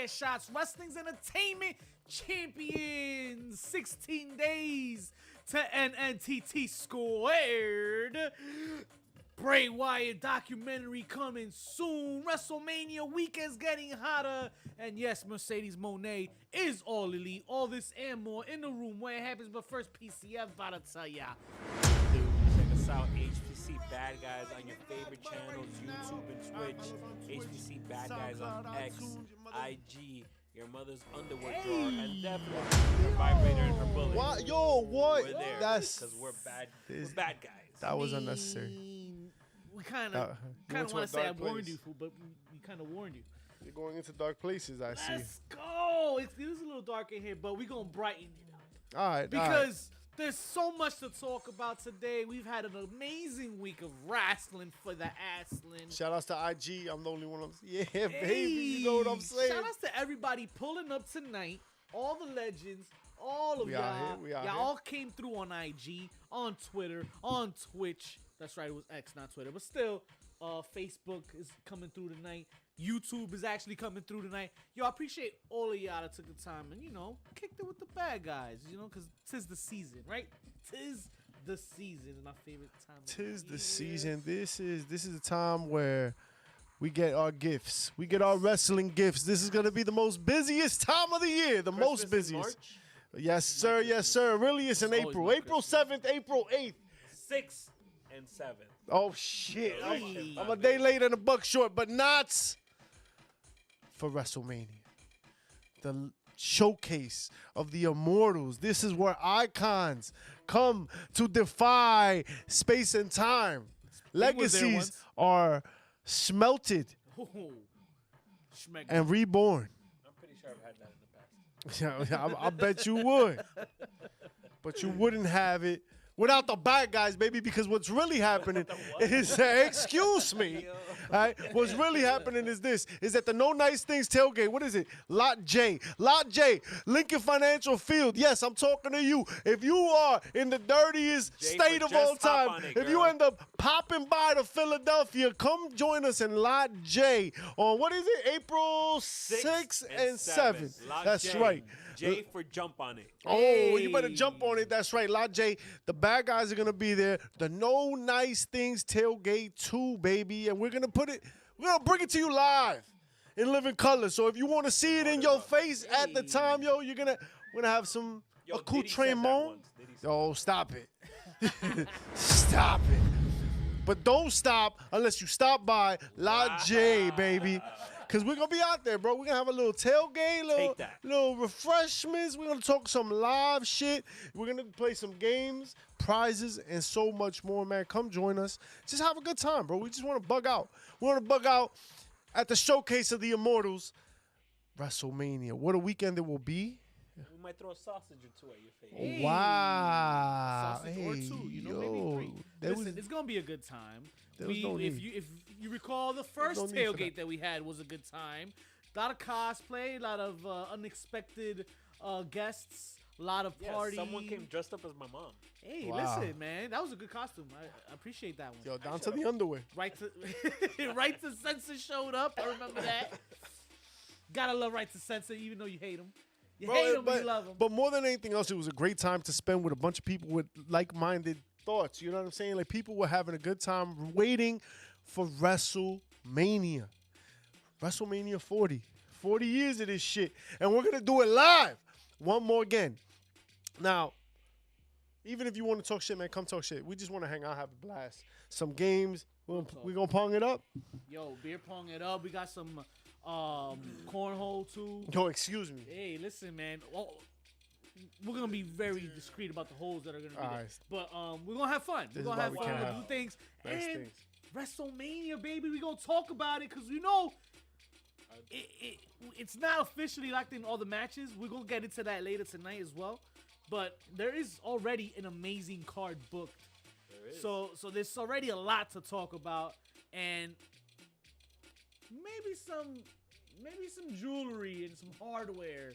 Chairshot's Wrestling's Entertainment Champions. 16 days to NNTT squared. Bray Wyatt documentary coming soon. WrestleMania weekend's getting hotter. And yes, Mercedes Moné is all elite. All this and more in the room where it happens. But first, PCF about to tell ya. Dude, check us out, HPC Bad Guys on your favorite channels, YouTube and Twitch. HPC Bad Guys on X, IG, your mother's underwear drawer, and definitely her vibrator and her bullet. What? Yo, what? We're there because we're bad guys. That was unnecessary. We kind of want to say I warned you, but we kind of warned you. You're going into dark places, I see. Let's go. It is a little dark in here, but we're going to brighten it up. All right. Because there's so much to talk about today. We've had an amazing week of wrestling for the Asslin. Shout outs to IG. I'm the only one. Yeah, baby. You know what I'm saying? Shout outs to everybody pulling up tonight. All the legends. All of y'all. Y'all all came through on IG, on Twitter, on Twitch. That's right, it was X, not Twitter. But still, Facebook is coming through tonight. YouTube is actually coming through tonight. Yo, I appreciate all of y'all that took the time and, kicked it with the bad guys, because 'tis the season, right? 'Tis the season is my favorite time. 'Tis the season. This is the time where we get our gifts. We get our wrestling gifts. This is going to be the most busiest time of the year. The most busiest. Yes, sir. Yes, sir. Really, it's in April. April 7th, April 8th. 6 and 7. Oh, shit. I'm a day late and a buck short, but not for WrestleMania. The showcase of the Immortals. This is where icons come to defy space and time. Legacies are smelted and reborn. I'm pretty sure I've had that in the past. I bet you would. But you wouldn't have it without the bad guys, baby, because what's really happening is, excuse me, all right? What's really happening is this, is at the No Nice Things tailgate. What is it? Lot J, Lincoln Financial Field. Yes, I'm talking to you. If you are in the dirtiest state of all time, if you end up popping by to Philadelphia, come join us in Lot J on, what is it, April 6th and 7th. That's right. J for jump on it. Oh, you better jump on it. That's right. Lot J, the bad guys are going to be there. The No Nice Things tailgate 2, baby. And we're going to bring it to you live in living color. So if you want to see it in your face at the time, yo, we're going to have some accoutrement. Yo, stop it. Stop it. But don't stop unless you stop by Lot J, baby. Because we're going to be out there, bro. We're going to have a little tailgate, little refreshments. We're going to talk some live shit. We're going to play some games, prizes, and so much more, man. Come join us. Just have a good time, bro. We just want to bug out. We want to bug out at the showcase of the Immortals, WrestleMania. What a weekend it will be. We might throw a sausage or two at your face. Hey. Wow. Sausage or two, maybe 3. Listen, it's going to be a good time. If you recall, the first tailgate that we had was a good time. A lot of cosplay, a lot of unexpected guests, a lot of parties. Someone came dressed up as my mom. Hey, listen, man, that was a good costume. I appreciate that one. Yo, down to the underwear. Right to Censor showed up. I remember that. Gotta love Right to Censor, even though you hate him. You hate him, but you love him. But more than anything else, it was a great time to spend with a bunch of people with like-minded thoughts. You know what I'm saying? Like, people were having a good time waiting for WrestleMania. WrestleMania 40. 40 years of this shit. And we're going to do it live. One more again. Now, even if you want to talk shit, man, come talk shit. We just want to hang out, have a blast. Some games. We're going to pong it up. Yo, beer pong it up. We got some cornhole, too. Yo, excuse me. Hey, listen, man. We're going to be very discreet about the holes that are going to be there. Right. But we're going to have fun. We're going to have fun. We're going to do things. And WrestleMania, baby, we're going to talk about it because, it's not officially locked in all the matches. We're going to get into that later tonight as well. But there is already an amazing card booked. There is. So there's already a lot to talk about. And maybe some jewelry and some hardware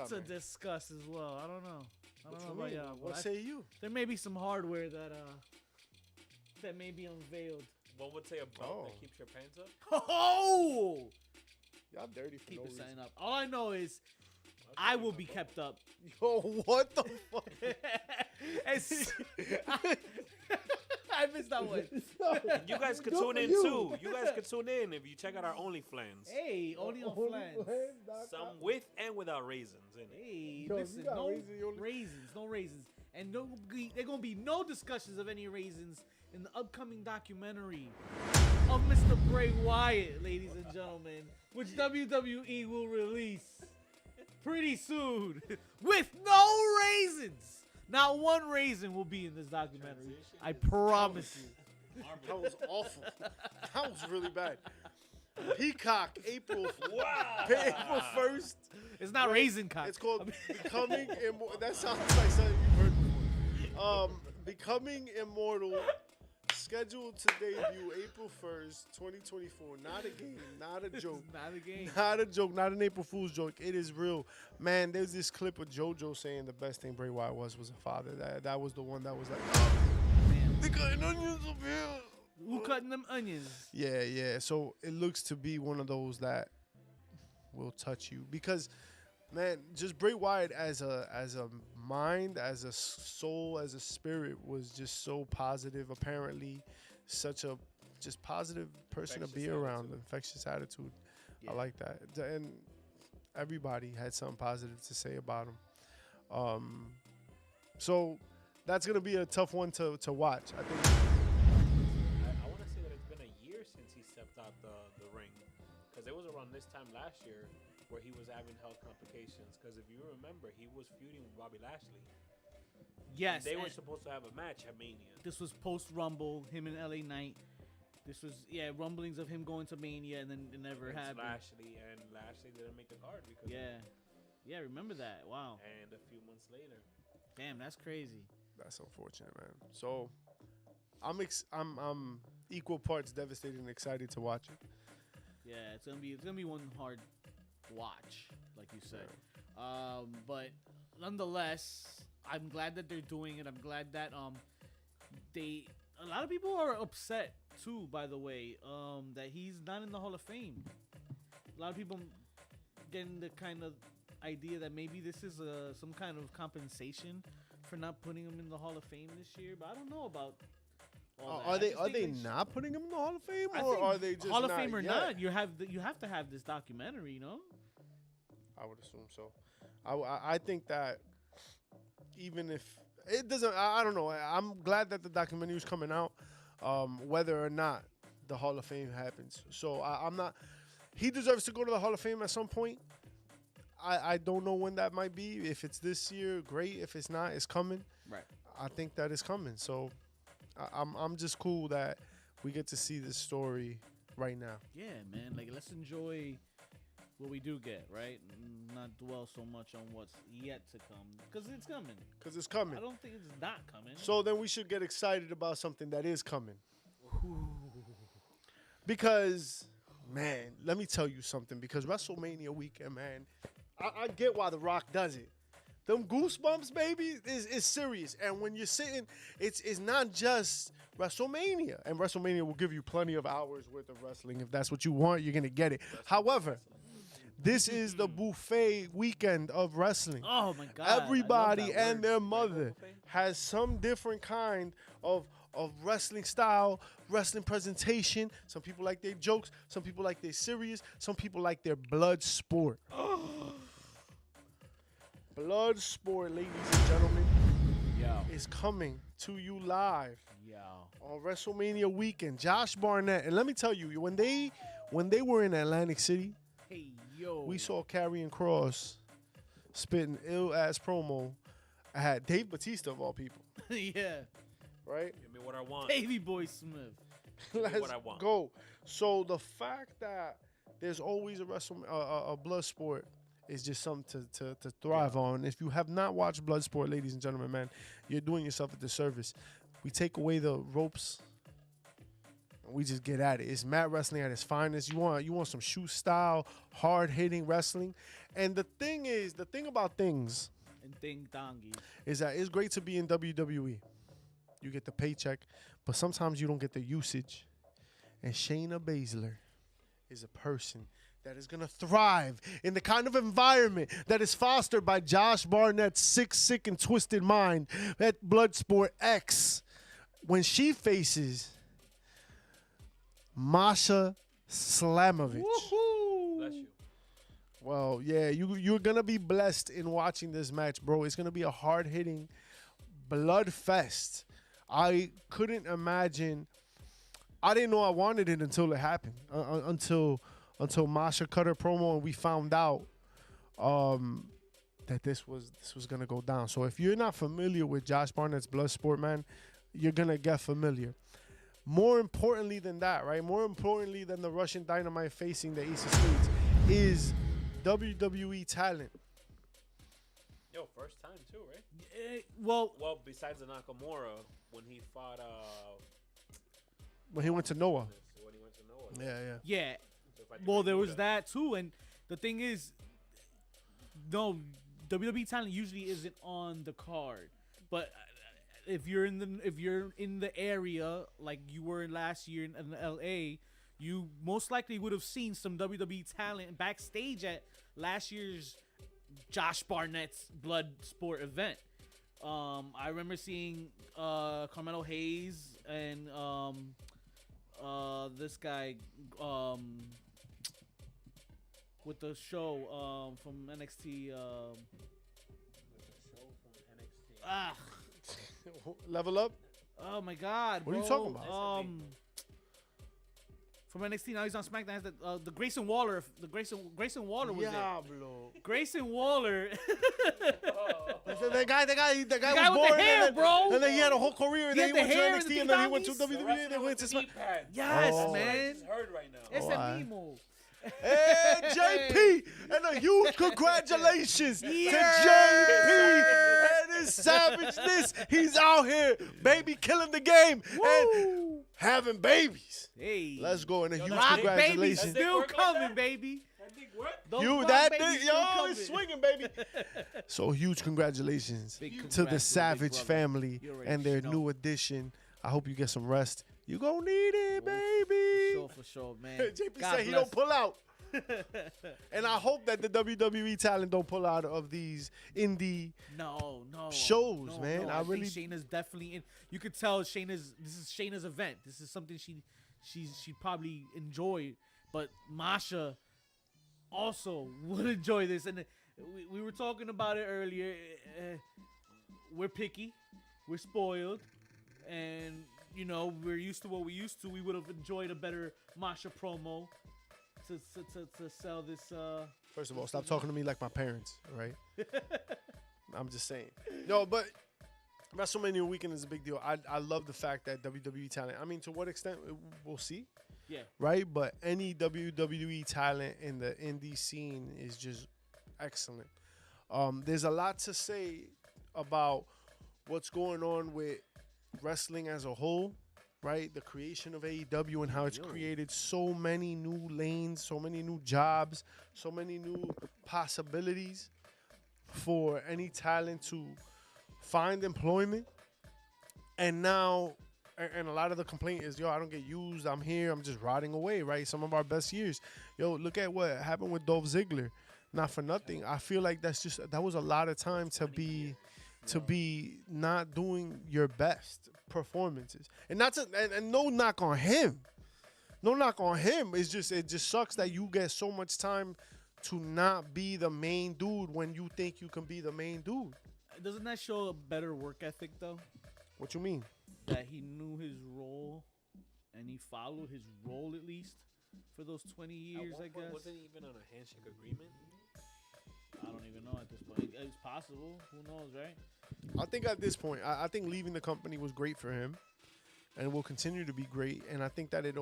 to discuss as well. I don't know about y'all. What say you? There may be some hardware that may be unveiled. One would say a belt that keeps your pants up. Oh! Y'all dirty for Keep no it reason. setting up. All I know is I will be kept up. Yo, what the fuck? I missed that one. You guys could tune in too. You guys could tune in if you check out our OnlyFans. Hey, only on flans. Some with and without raisins in it. Hey, Yo, listen, you got no raisins, no raisins. And no, there gonna be no discussions of any raisins in the upcoming documentary of Mr. Bray Wyatt, ladies and gentlemen, which WWE will release pretty soon with no raisins. Not one raisin will be in this documentary. I promise you. That was awful. That was really bad. Peacock, April 1st. It's not raisin cock. It's called Becoming Immortal. That sounds like something you've heard before. Becoming Immortal, scheduled to debut April 1st, 2024. Not a game, not a joke. Not a game. Not a joke, not an April Fool's joke. It is real. Man, there's this clip of JoJo saying the best thing Bray Wyatt was a father. That was the one that was like, Man. they cutting onions up here. Who cutting them onions? Yeah. So it looks to be one of those that will touch you because, man, just Bray Wyatt as a mind, as a soul, as a spirit was just so positive. Apparently, such a just positive person to be around. Infectious attitude. Yeah. I like that. And everybody had something positive to say about him. So that's gonna be a tough one to watch. I think. I want to say that it's been a year since he stepped out the ring, because it was around this time last year where he was having health complications. Because if you remember, he was feuding with Bobby Lashley. Yes. And they were supposed to have a match at Mania. This was post Rumble, him and LA Knight. This was rumblings of him going to Mania, and then it never happened. Lashley didn't make the card because Yeah, remember that? Wow. And a few months later. Damn, that's crazy. That's unfortunate, man. So I'm equal parts devastated and excited to watch it. Yeah, it's gonna be one hard watch, like you said. But nonetheless, I'm glad that they're doing it. I'm glad that a lot of people are upset too, by the way, that he's not in the Hall of Fame. A lot of people getting the kind of idea that maybe this is some kind of compensation for not putting him in the Hall of Fame this year, but I don't know about all that. Are they not putting him in the Hall of Fame, or are they just Hall of not Fame or yet? not? You have to have this documentary, you know? I would assume so. I think that even if it doesn't, I don't know. I'm glad that the documentary is coming out, whether or not the Hall of Fame happens. So I'm not. He deserves to go to the Hall of Fame at some point. I don't know when that might be. If it's this year, great. If it's not, it's coming. Right. I think that is coming. So I'm just cool that we get to see this story right now. Yeah, man. Like, let's enjoy what we do get, right? Not dwell so much on what's yet to come, because it's coming. Because it's coming. I don't think it's not coming. So then we should get excited about something that is coming. Because, man, let me tell you something. Because WrestleMania weekend, man, I get why The Rock does it. Them goosebumps, baby, is serious. And when you're sitting, it's not just WrestleMania. And WrestleMania will give you plenty of hours worth of wrestling. If that's what you want, you're going to get it. However, this is the buffet weekend of wrestling. Oh, my God. Everybody and their mother has some different kind of wrestling style, wrestling presentation. Some people like their jokes. Some people like their serious. Some people like their blood sport. Blood sport, ladies and gentlemen, is coming to you live on WrestleMania weekend. Josh Barnett, and let me tell you, when they were in Atlantic City, we saw Karrion Kross spitting ill-ass promo. I had Dave Bautista of all people. Yeah. Right? Give me what I want. Davey Boy Smith. Let's what I want. go. So the fact that there's always a blood sport is just something to thrive on. If you have not watched Bloodsport, ladies and gentlemen, man, you're doing yourself a disservice. We take away the ropes and we just get at it. It's mat wrestling at its finest. You want some shoot style, hard hitting wrestling. And the thing about things And Ding Dongy. is that it's great to be in WWE. You get the paycheck, but sometimes you don't get the usage. And Shayna Baszler is a person that is going to thrive in the kind of environment that is fostered by Josh Barnett's sick and twisted mind at Bloodsport X when she faces Masha Slamovich. Woohoo! Bless you. Well, yeah, you're going to be blessed in watching this match, bro. It's going to be a hard-hitting blood fest. I couldn't imagine. I didn't know I wanted it until it happened. Until Masha cut her promo and we found out that this was gonna go down. So if you're not familiar with Josh Barnett's Bloodsport, man, you're gonna get familiar. More importantly than that, right? More importantly than the Russian Dynamite facing the Ace of Spades is WWE talent. Yo, first time too, right? Well, besides the Nakamura, when he fought, When he went to Noah. when he went to Noah. yeah. Well, there was that too, and the thing is, no, WWE talent usually isn't on the card. But if you're in the area like you were last year in LA, you most likely would have seen some WWE talent backstage at last year's Josh Barnett's Bloodsport event. I remember seeing Carmelo Hayes and this guy with the show from NXT. Level Up? Oh my God! What are you bro. talking about? From NXT, now he's on SmackDown. The Grayson Waller. The Grayson Waller was there. Bro. Grayson Waller. The guy guy was with born, the hair, and then, bro. and then he had a whole career, and He then had he the went to hair NXT, and and the then he went to T-Bonnies. WWE, and then went to SmackDown. Yes, Oh. man. It's heard right now. Ese alright. mismo. Hey, JP, and a huge congratulations to Yeah. JP and his savageness. He's out here, baby, killing the game and having babies. Hey. Let's go, and a huge Rock baby congratulations. still Work like coming, that? baby. That big what? Those You Rock that babies thing, still yo, coming. it's swinging, baby. So huge congratulations Big to congrats the to the Savage big brother. family You already and their know. new addition. I hope you get some rest. You gonna need it, baby. For sure, man. JP God said he bless. don't pull out. And I hope that the WWE talent don't pull out of these indie. No. Shows, no, man. No. I I really- think Shayna's definitely in. You could tell this is Shayna's event. This is something she probably enjoyed. But Masha also would enjoy this. And we were talking about it earlier. We're picky, we're spoiled, and we're used to what we used to. We would have enjoyed a better Masha promo to sell this. First of all, stop talking to me like my parents, right? I'm just saying. No, but WrestleMania weekend is a big deal. I love the fact that WWE talent, I mean, to what extent, we'll see, Yeah. right? But any WWE talent in the indie scene is just excellent. There's a lot to say about what's going on with wrestling as a whole, right? The creation of AEW and how it's created so many new lanes, so many new jobs, so many new possibilities for any talent to find employment. And now, and a lot of the complaint is, I don't get used. I'm here. I'm just rotting away, right? Some of our best years. Look at what happened with Dolph Ziggler. Not for nothing. I feel like that was a lot of time to be not doing your best performances. And no knock on him. No knock on him. It just sucks that you get so much time to not be the main dude when you think you can be the main dude. Doesn't that show a better work ethic though? What you mean? That he knew his role and he followed his role at least for those 20 years, I guess. Wasn't he even on a handshake agreement? I don't even know at this point. It's possible. Who knows, right? I think at this point, I think leaving the company was great for him, and will continue to be great. And I think that it's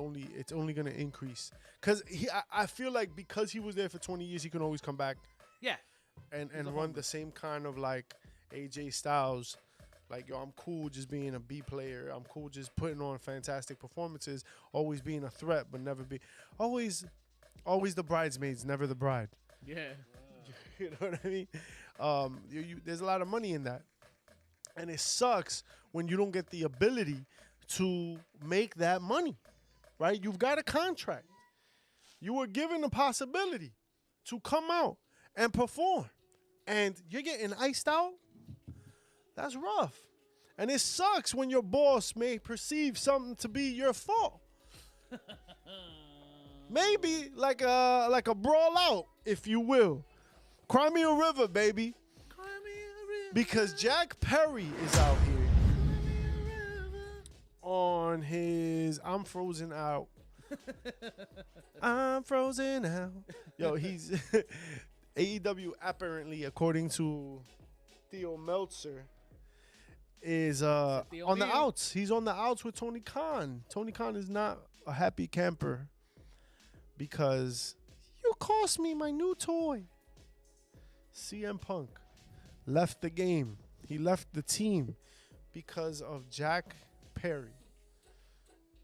only going to increase because I feel like because he was there for 20 years, he can always come back. Yeah. And run the same kind of like AJ Styles, like I'm cool just being a B player. I'm cool just putting on fantastic performances, always being a threat, but never be always the bridesmaids, never the bride. Yeah. You know what I mean? There's a lot of money in that. And it sucks when you don't get the ability to make that money, right? You've got a contract. You were given the possibility to come out and perform, and you're getting iced out. That's rough. And it sucks when your boss may perceive something to be your fault. Maybe like a brawl out, if you will. Cry me a river, baby. Cry me a river. Because Jack Perry is out here on his I'm frozen out. I'm frozen out. Yo, he's AEW apparently, according to Theo Meltzer, is on the outs. He's on the outs with Tony Khan. Tony Khan is not a happy camper because you cost me my new toy. CM Punk left the game. He left the team because of Jack Perry.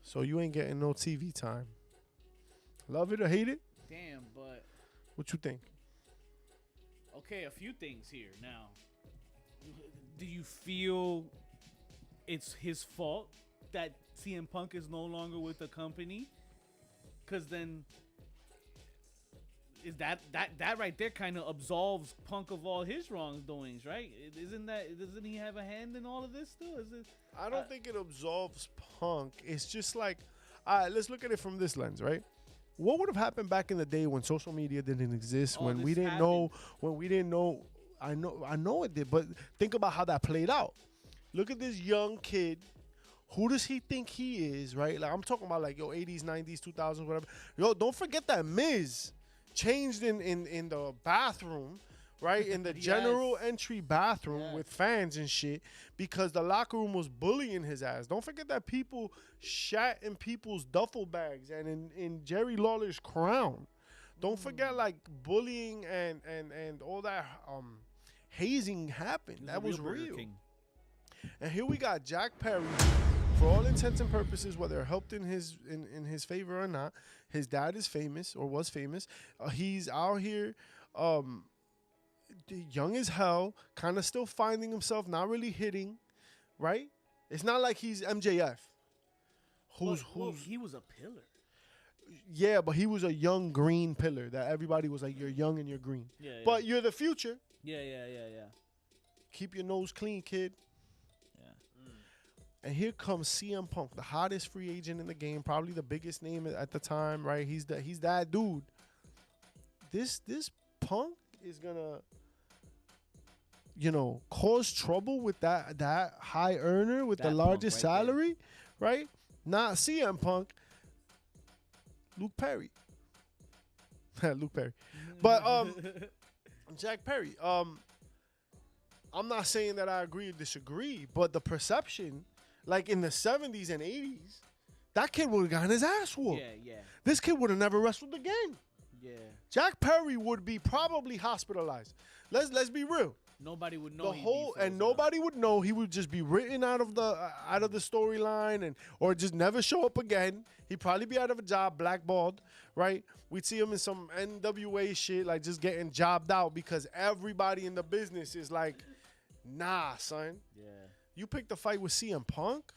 So you ain't getting no TV time. Love it or hate it? Damn, but what you think? Okay, a few things here. Now, do you feel it's his fault that CM Punk is no longer with the company? Because then is that right there kind of absolves Punk of all his wrongdoings, right? Doesn't he have a hand in all of this too? I don't think it absolves Punk. It's just like, all right, let's look at it from this lens, right? What would have happened back in the day when social media didn't exist, when we didn't know, I know it did, but think about how that played out. Look at this young kid. Who does he think he is, right? Like, I'm talking about like, 80s, 90s, 2000s, whatever. Yo, don't forget that Miz changed in the bathroom, right? In the general entry bathroom with fans and shit, because the locker room was bullying his ass. Don't forget that people shat in people's duffel bags and in Jerry Lawler's crown. Don't forget, like, bullying and all that hazing happened. That was real. And here we got Jack Perry, for all intents and purposes, whether it helped in his favor or not. His dad is famous, or was famous. He's out here, young as hell, kind of still finding himself, not really hitting, right? It's not like he's MJF. He was a pillar. Yeah, but he was a young green pillar that everybody was like, you're young and you're green. Yeah. But you're the future. Yeah. Keep your nose clean, kid. And here comes CM Punk, the hottest free agent in the game, probably the biggest name at the time, right? He's that dude. This Punk is gonna, cause trouble with that high earner with the largest salary, right? Not CM Punk, Luke Perry. Luke Perry. But Jack Perry. I'm not saying that I agree or disagree, but the perception, like in the 70s and 80s, that kid would have gotten his ass whooped. Yeah. This kid would have never wrestled again. Yeah. Jack Perry would be probably hospitalized. Let's be real. Nobody would know. Nobody would know. He would just be written out of the storyline, or just never show up again. He'd probably be out of a job, blackballed, right? We'd see him in some NWA shit, like just getting jobbed out because everybody in the business is like, nah, son. Yeah. You picked the fight with CM Punk?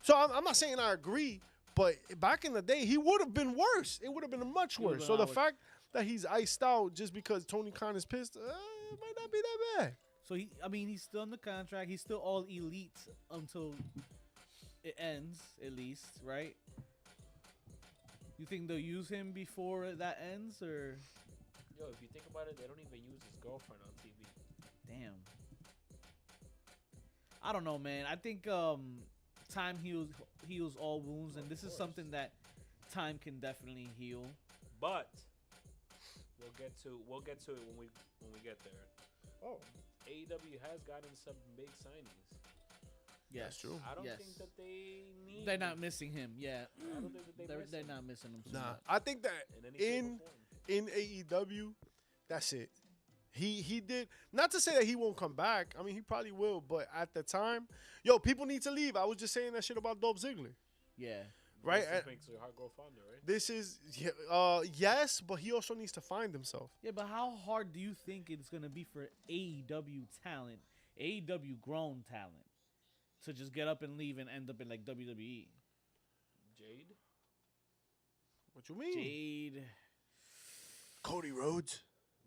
So I'm not saying I agree, but back in the day, he would have been worse. It would have been much worse. So the fact that he's iced out just because Tony Khan is pissed, it might not be that bad. So he's still in the contract. He's still all elite until it ends, at least, right? You think they'll use him before that ends, or? Yo, if you think about it, they don't even use his girlfriend on TV. Damn. I don't know, man. I think time heals all wounds, and this is something that time can definitely heal. But we'll get to it when we get there. Oh, AEW has gotten some big signings. Yes, that's true. I don't think that they need. They're not missing him. Yeah, I don't think that they're not missing him. Nah, I think that in AEW, that's it. He did, not to say that he won't come back. I mean, he probably will, but at the time, people need to leave. I was just saying that shit about Dolph Ziggler. Yeah. Right? This makes your heart grow fonder, right? This is, yes, but he also needs to find himself. Yeah, but how hard do you think it's going to be for AEW talent, AEW grown talent, to just get up and leave and end up in like WWE? Jade? What you mean? Jade. Cody Rhodes.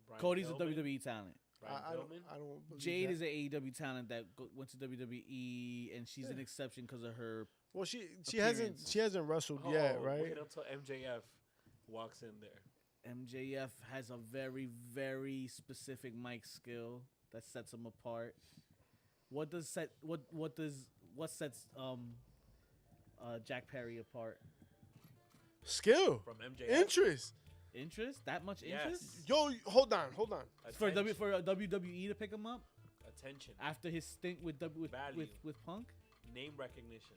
Brian Cody's Pillman? a WWE talent. Brian I Pillman? don't believe Jade that. is an AEW talent that went to WWE, and she's an exception because of her. Well, she appearance. hasn't wrestled yet, right? Wait until MJF walks in there. MJF has a very, very specific mic skill that sets him apart. What sets Jack Perry apart? Skill. From MJF. Interest. Interest? That much interest? Yes. Yo, hold on. For Attention. WWE to pick him up Attention. after his stint with Value. with Punk? Name recognition.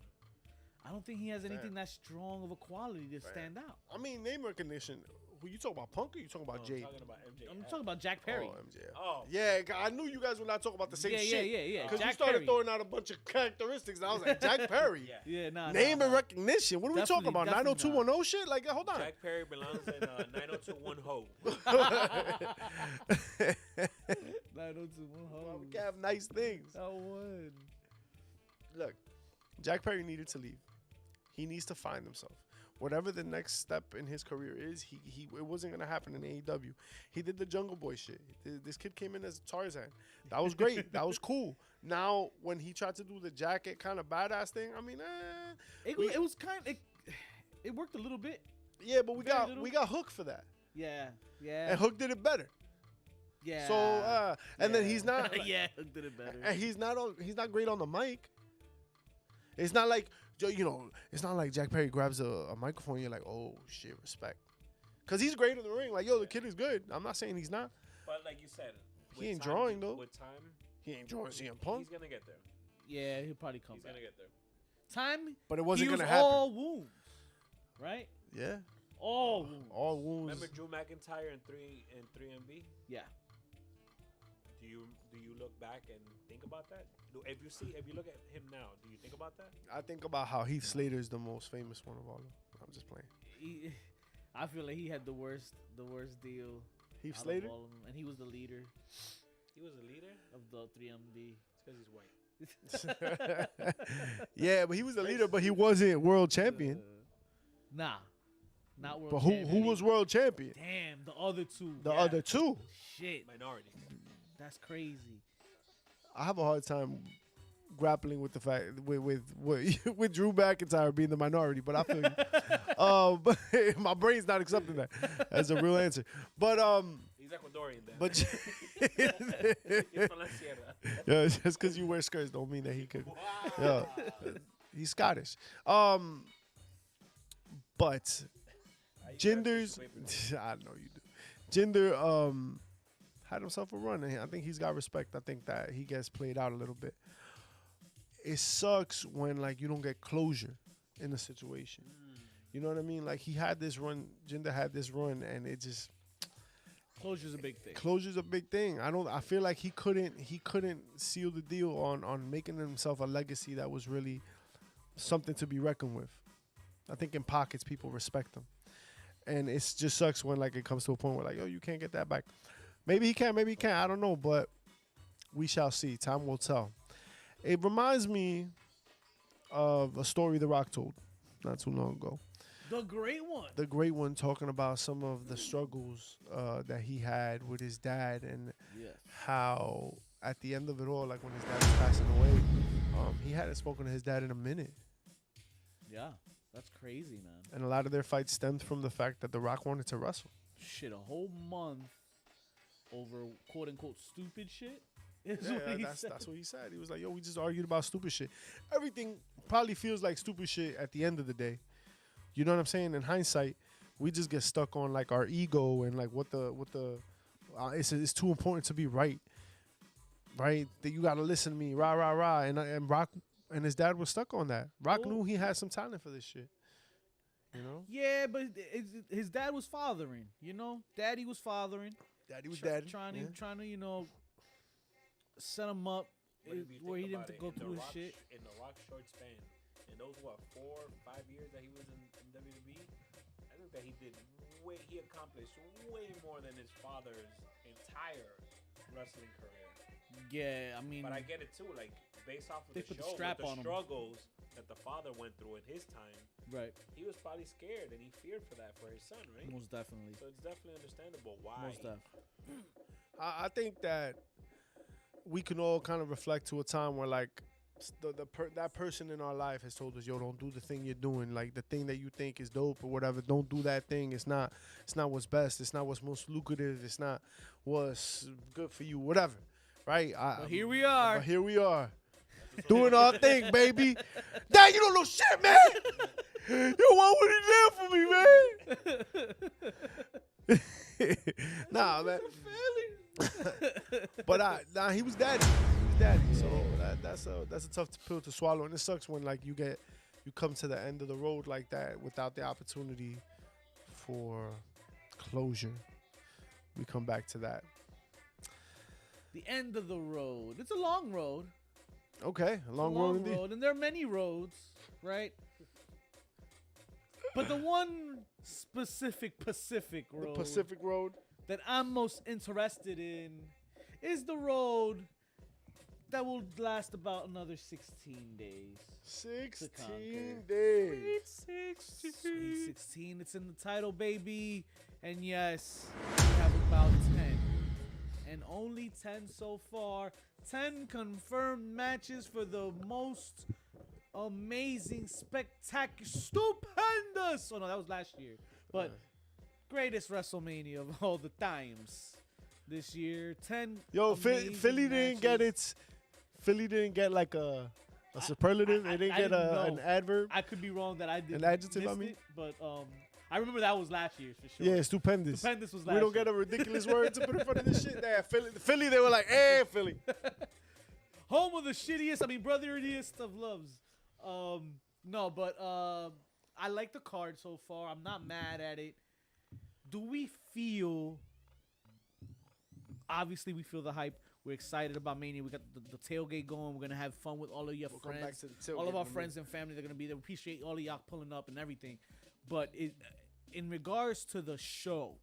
I don't think he has anything that strong of a quality to stand out. I mean, name recognition. Who you talking about, Punk or you talking about I'm Jade? talking about MJF. I'm talking about Jack Perry. Oh, MJF. Oh. Yeah, I knew you guys were not talking about the same shit. Yeah. Because you Jack started Perry. throwing out a bunch of characteristics, and I was like, Jack Perry. Yeah. Yeah, nah. Name and recognition. What are we talking Definitely, about? definitely 90210 shit? Like, hold on. Jack Perry belongs in 9021 Ho. 90210 We can have nice things. That one. Look, Jack Perry needed to leave. He needs to find himself. Whatever the next step in his career is, it wasn't gonna happen in AEW. He did the Jungle Boy shit. This kid came in as Tarzan. That was great. That was cool. Now, when he tried to do the jacket kind of badass thing, I mean, It was kind of it worked a little bit. yeah, but we Very got Hook for that, Yeah. and Hook did it better. Yeah. So, and then he's not. yeah, Hook did it better. And he's not great on the mic. It's not like it's not like Jack Perry grabs a microphone and you're like, oh shit, respect. Cause he's great in the ring. Like, yo, the kid is good. I'm not saying he's not. But like you said, He ain't drawing, though. With time, He ain't drawing CM Punk. he's gonna get there. Yeah, he'll probably come He's back. gonna get there. Time, But it wasn't heals gonna happen. all wounds, right? Yeah. All wounds. All wounds. Remember Drew McIntyre in 3MB? Yeah. Do you look back and think about that? If you look at him now, do you think about that? I think about how Heath Slater is the most famous one of all of them. I'm just playing. I feel like he had the worst deal. Heath out of Slater? all of them, and he was the leader He was a leader. of the 3MD. It's because he's white. Yeah, but he was the leader, but he wasn't world champion. Nah, not world But champion. who was world champion? Damn, the other two. The other two. Shit, Minority. that's crazy. I have a hard time grappling with the fact with Drew McIntyre being the minority, but I feel you. My brain's not accepting that as a real answer. But He's Ecuadorian then. but He's from La Sierra. yeah, just because you wear skirts don't mean that he could. Yeah, he's Scottish. But Jinder's, I know you do. Jinder had himself a run, and I think he's got respect. I think that he gets played out a little bit. It sucks when like you don't get closure in a situation. You know what I mean? Like he had this run, Jinder had this run, and it just Closure's a big thing. closure's a big thing. I feel like he couldn't seal the deal on making himself a legacy that was really something to be reckoned with. I think in pockets people respect him. And it just sucks when like it comes to a point where like, yo, you can't get that back. Maybe he can, maybe he can't. I don't know, but we shall see. Time will tell. It reminds me of a story The Rock told not too long ago. The great one. The great one, talking about some of the struggles that he had with his dad, and Yes. how at the end of it all, like when his dad was passing away, he hadn't spoken to his dad in a minute. Yeah, that's crazy, man. And a lot of their fights stemmed from the fact that The Rock wanted to wrestle. Shit, a whole month over quote unquote stupid shit. Is Yeah, what he that's said. what he said. He was like, yo, we just argued about stupid shit. Everything probably feels like stupid shit at the end of the day. You know what I'm saying? In hindsight, we just get stuck on like our ego and like it's too important to be right. Right? That you got to listen to me, rah, rah, rah. And Rock and his dad was stuck on that. Rock knew he had some talent for this shit. You know? Yeah, but his dad was fathering. You know, daddy was fathering. Daddy was Try- daddy. Trying yeah. to set him up But if you where he think didn't have to about go it, through his shit. In the Rock's short span, in those 4 or 5 years that he was in WWE, I think that he accomplished way more than his father's entire wrestling career. Yeah, I mean, But I get it too, like based off of They the put the show, strap with the on him. struggles that the father went through in his time, Right. he was probably scared and he feared for that for his son, right? Most definitely. So it's definitely understandable why. Most definitely. I think that we can all kind of reflect to a time where like that person in our life has told us, yo, don't do the thing you're doing, like the thing that you think is dope or whatever. Don't do that thing. It's not what's best. It's not what's most lucrative. It's not what's good for you. Whatever, right? But here we are. But here we are, doing our thing, baby. Dad, you don't know shit, man. Yo, why would he there for me, man? Nah, man. But he was daddy. So that's a tough pill to swallow, and it sucks when like you come to the end of the road like that without the opportunity for closure. We come back to that. The end of the road. It's a long road. Okay, a long road indeed. And there are many roads, right? But the one specific Pacific road, The Pacific Road, that I'm most interested in is the road that will last about another 16 days. 16 days. Sweet 16. It's in the title, baby. And yes, we have about 10. And only 10 so far. 10 confirmed matches for the most amazing, spectacular, stupendous. Oh no, that was last year. But greatest WrestleMania of all the times this year. 10. Yo, Philly didn't get its. Philly didn't get like a superlative. They didn't get an adverb. I could be wrong that I did. An adjective, I mean. It, but I remember that was last year for sure. Yeah, stupendous. Stupendous was last We don't year. get a ridiculous word to put in front of this shit. There, Philly, they were like, "Hey, Philly." Home of the shittiest, brotherliest of loves. No, but I like the card so far. I'm not mad at it. Do we feel? Obviously, we feel the hype. We're excited about Mania. We got the tailgate going. We're gonna have fun with all of your friends. Come back to the tailgate All of our friends and family. They're gonna be there. We appreciate all of y'all pulling up and everything. But in regards to the show,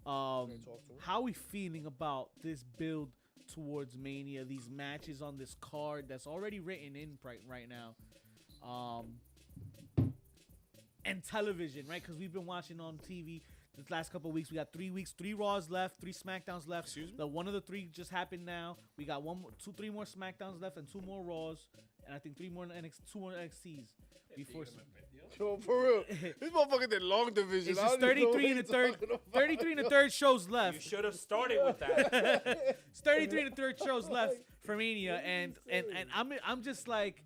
how are we feeling about this build towards Mania? These matches on this card that's already written in right now, and television, right? Because we've been watching on TV. This last couple of weeks, we got 3 weeks, 3 Raws left, 3 SmackDowns left. Excuse me? The one of the 3 just happened now. We got 3 more SmackDowns left and 2 more Raws, and I think 2 more NXTs before. Yo, for real, this motherfucker did long division. It's just 33 and a third. 33 and a third shows left. You should have started with that. It's 33 and a third shows left for Mania, and I'm just like,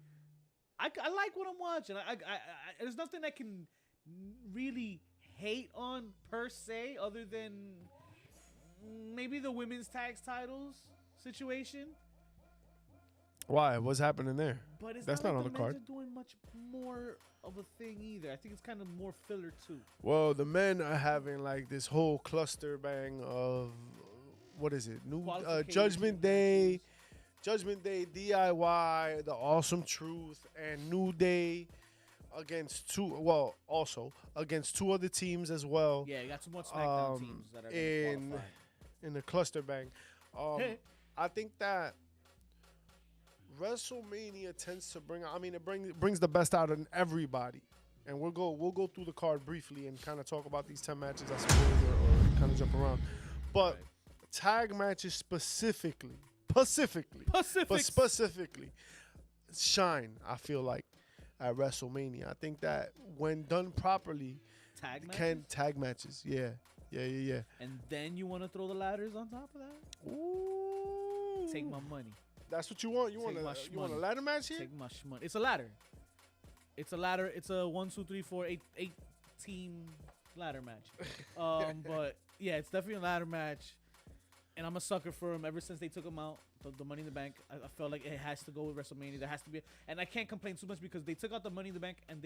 I like what I'm watching. I there's nothing I can really hate on per se, other than maybe the women's tag titles situation. Why? What's happening there? But it's That's not not like on the the card. men's are doing much more of a thing either. I think it's kind of more filler too. Well, the men are having like this whole cluster bang of what is it? New Judgment Day, DIY, the Awesome Truth, and New Day against against 2 other teams as well. Yeah, you got 2 more SmackDown teams that are in the cluster bang. I think that WrestleMania tends to bring. I mean, it brings the best out of everybody, and we'll go through the card briefly and kind of talk about these 10 matches, I suppose, or kind of jump around. But tag matches specifically shine. I feel like at WrestleMania, I think that when done properly, tag matches. Yeah. And then you want to throw the ladders on top of that? Ooh. Take my money. That's what you want. You want a ladder match here? Take my shmoney. It's a ladder. It's a 1, 2, 3, 4, 8 team ladder match. But yeah, it's definitely a ladder match. And I'm a sucker for them. Ever since they took them out, the Money in the Bank, I felt like it has to go with WrestleMania. There has to be, and I can't complain too much because they took out the Money in the Bank and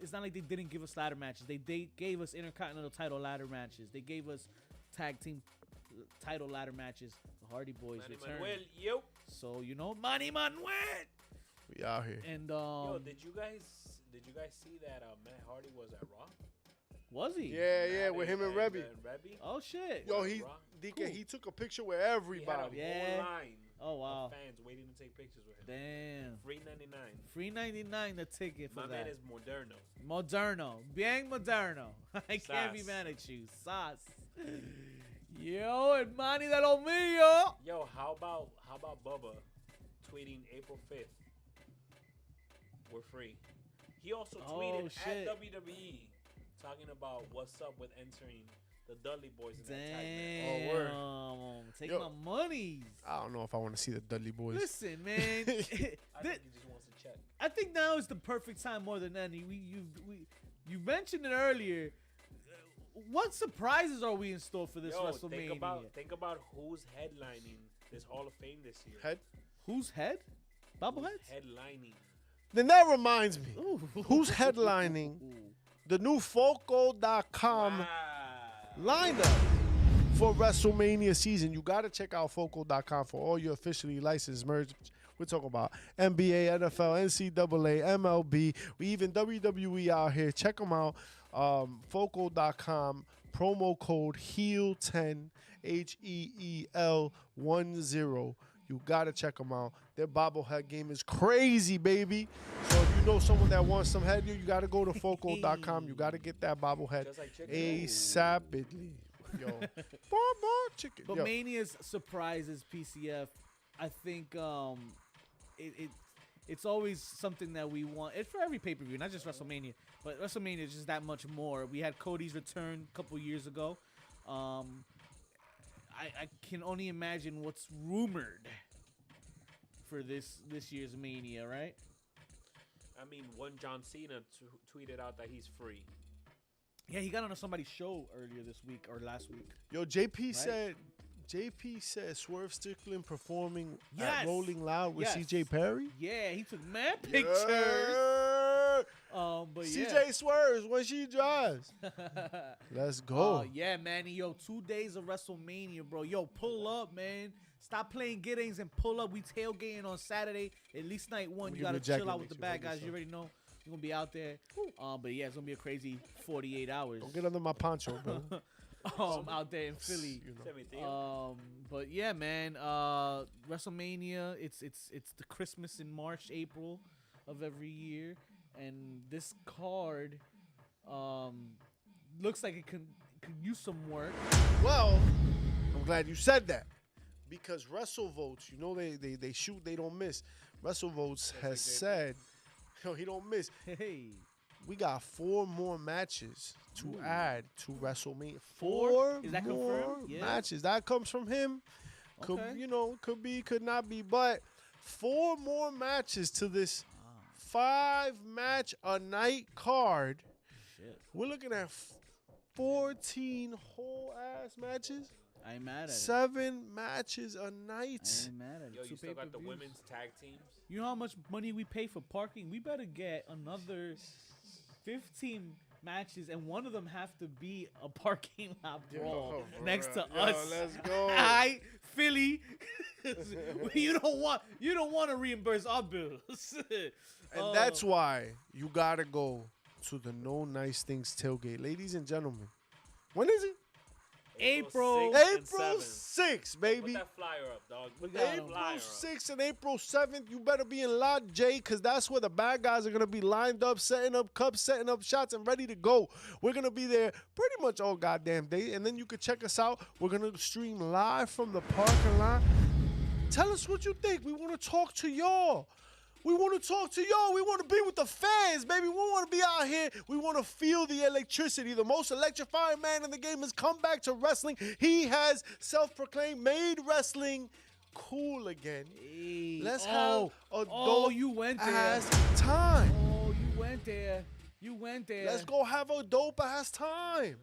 it's not like they didn't give us ladder matches. They gave us Intercontinental title ladder matches. They gave us tag team title ladder matches. The Hardy Boys return. So Manny Manuel. We out here. And yo, did you guys see that Matt Hardy was at Raw? Was he? Yeah, with him and Rebby. Oh shit. Yo, he took a picture with everybody. Yeah. Oh wow. Fans waiting to take pictures with him. Damn. Free 99. $3.99 the ticket for My that. man is Moderno. Moderno. Bien Moderno. I can't be Sas. mad at you. Sas. Yo, el Manny de lo mío. Yo, how about Bubba tweeting April 5th? We're free. He also tweeted at WWE talking about what's up with entering the Dudley Boys in that tag match. Damn. Oh, word. Take Yo. my monies. I don't know if I want to see the Dudley Boys. Listen, man. I think he just wants to check. I think now is the perfect time more than any. You mentioned it earlier. What surprises are we in store for this WrestleMania? Think about who's headlining this Hall of Fame this year. Head? Who's head? Bobbleheads? Headlining. Then that reminds me. Ooh. Who's headlining the new Foco.com lineup for WrestleMania season? You got to check out Foco.com for all your officially licensed merch. We're talking about NBA, NFL, NCAA, MLB, we even WWE out here. Check them out. Foco.com, promo code HEEL10, HEEL10. You got to check them out. Their bobblehead game is crazy, baby. So if you know someone that wants some head, you got to go to Foco.com. You got to get that bobblehead Just like chicken. ASAPidly. Yo, chicken. But Yo. Mania's surprises PCF. I think it's always something that we want. It's for every pay-per-view, not just WrestleMania. But WrestleMania is just that much more. We had Cody's return a couple years ago. I can only imagine what's rumored for this year's Mania, right? I mean, one John Cena tweeted out that he's free. Yeah, he got on somebody's show earlier this week or last week. Yo, JP Right? said Swerve Strickland performing Yes. at Rolling Loud with Yes. CJ Perry. Yeah, he took mad pictures. Yeah. But CJ swerves when she drives. Let's go. Yeah, Manny. Yo, 2 days of WrestleMania, bro. Yo, pull up, man. Stop playing get-ins and pull up. We tailgating on Saturday, at least night one. You gotta chill out with the bad guys. You already know you're gonna be out there. But yeah, it's gonna be a crazy 48 hours. Don't get under my poncho, bro. Out there in Philly. You know. But yeah, man. WrestleMania. It's the Christmas in March, April of every year, and this card looks like it could use some work. Well, I'm glad you said that because WrestleVotes, you know they shoot, they don't miss. WrestleVotes has said, yo, he don't miss. Hey. We got 4 more matches to add to WrestleMania. Four? Is that more confirmed? Yeah. matches. That comes from him. Could Okay. could be, could not be, but 4 more matches to this 5-match a night card. Shit. We're looking at 14 whole ass matches. I ain't mad at it. 7 matches a I night. ain't mad at it. Yo, Two you still got the pay-per-views. women's tag teams? You know how much money we pay for parking? We better get another 15 matches, and one of them have to be a parking lot brawl next to us. Let's go. I Philly, you don't want to reimburse our bills. And that's why you gotta go to the No Nice Things tailgate, ladies and gentlemen. When is it? April 6th and April 7th. 6th, baby. Put that flyer up, dog. Put got that him. April flyer up. 6th and April 7th, you better be in Lot J because that's where the bad guys are going to be lined up, setting up cups, setting up shots, and ready to go. We're going to be there pretty much all goddamn day, and then you can check us out. We're going to stream live from the parking lot. Tell us what you think. We want to talk to y'all. We want to talk to y'all. We want to be with the fans, baby. We want to be out here. We want to feel the electricity. The most electrifying man in the game has come back to wrestling. He has self-proclaimed made wrestling cool again. Hey. Let's have a dope you went there. ass time. Oh, you went there. You went there. Let's go have a dope ass time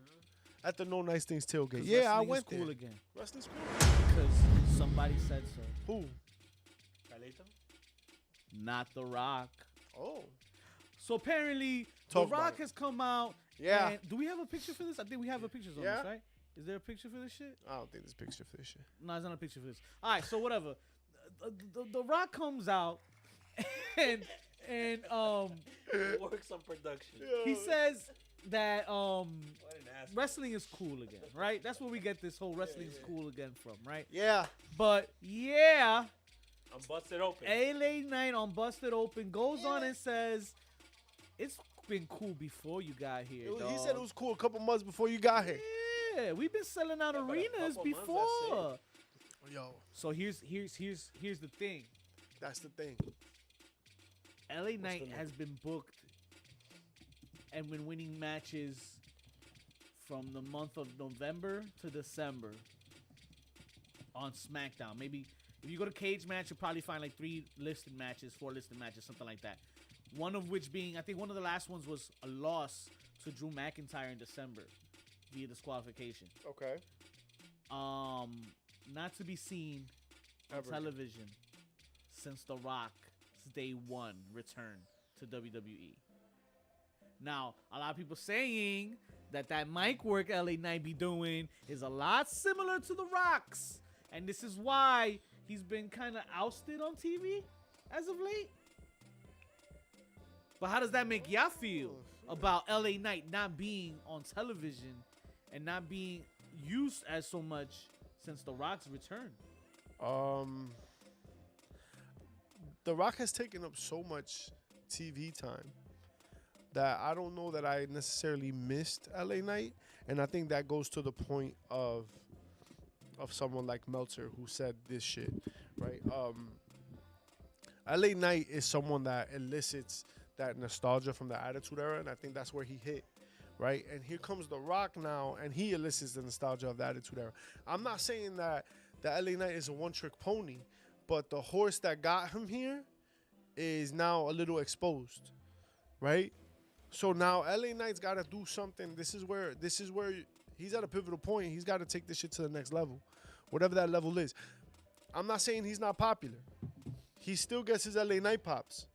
at the No Nice Things tailgate. 'Cause Yeah, I wrestling is went cool there. again. Wrestling's cool. Because somebody said so. Who? Carlito? Not The Rock. Oh. So apparently, Talk The about Rock it. has come out. Yeah. And do we have a picture for this? I think we have a picture on Yeah. this, right? Is there a picture for this shit? I don't think there's a picture for this shit. No, there's not a picture for this. All right, so whatever. The Rock comes out, and Works on production. he says that What an ass. wrestling is cool again, right? That's where we get this whole wrestling is cool again from, right? Yeah. But yeah, On Busted Open. LA Knight on Busted Open goes on and says, it's been cool before you got here, dog. He said it was cool a couple months before you got here. Yeah, we've been selling out arenas before. Yo. So here's the thing. That's the thing. LA Knight has been booked and been winning matches from the month of November to December on SmackDown. Maybe if you go to Cage Match, you'll probably find like 4 listed matches, something like that. One of which being, I think one of the last ones was a loss to Drew McIntyre in December via disqualification. Okay. Not to be seen on television since The Rock's day one return to WWE. Now, a lot of people saying that mic work LA Knight be doing is a lot similar to The Rock's. And this is why he's been kind of ousted on TV as of late. But how does that make y'all feel about LA Knight not being on television and not being used as so much since The Rock's return? The Rock has taken up so much TV time that I don't know that I necessarily missed LA Knight. And I think that goes to the point of someone like Meltzer who said this shit, right? LA Knight is someone that elicits that nostalgia from the Attitude Era, and I think that's where he hit, right? And here comes The Rock now, and he elicits the nostalgia of the Attitude Era. I'm not saying that the LA Knight is a one-trick pony, but the horse that got him here is now a little exposed, right? So now LA Knight's got to do something. This is where he's at a pivotal point. He's got to take this shit to the next level, whatever that level is. I'm not saying he's not popular. He still gets his LA Knight pops,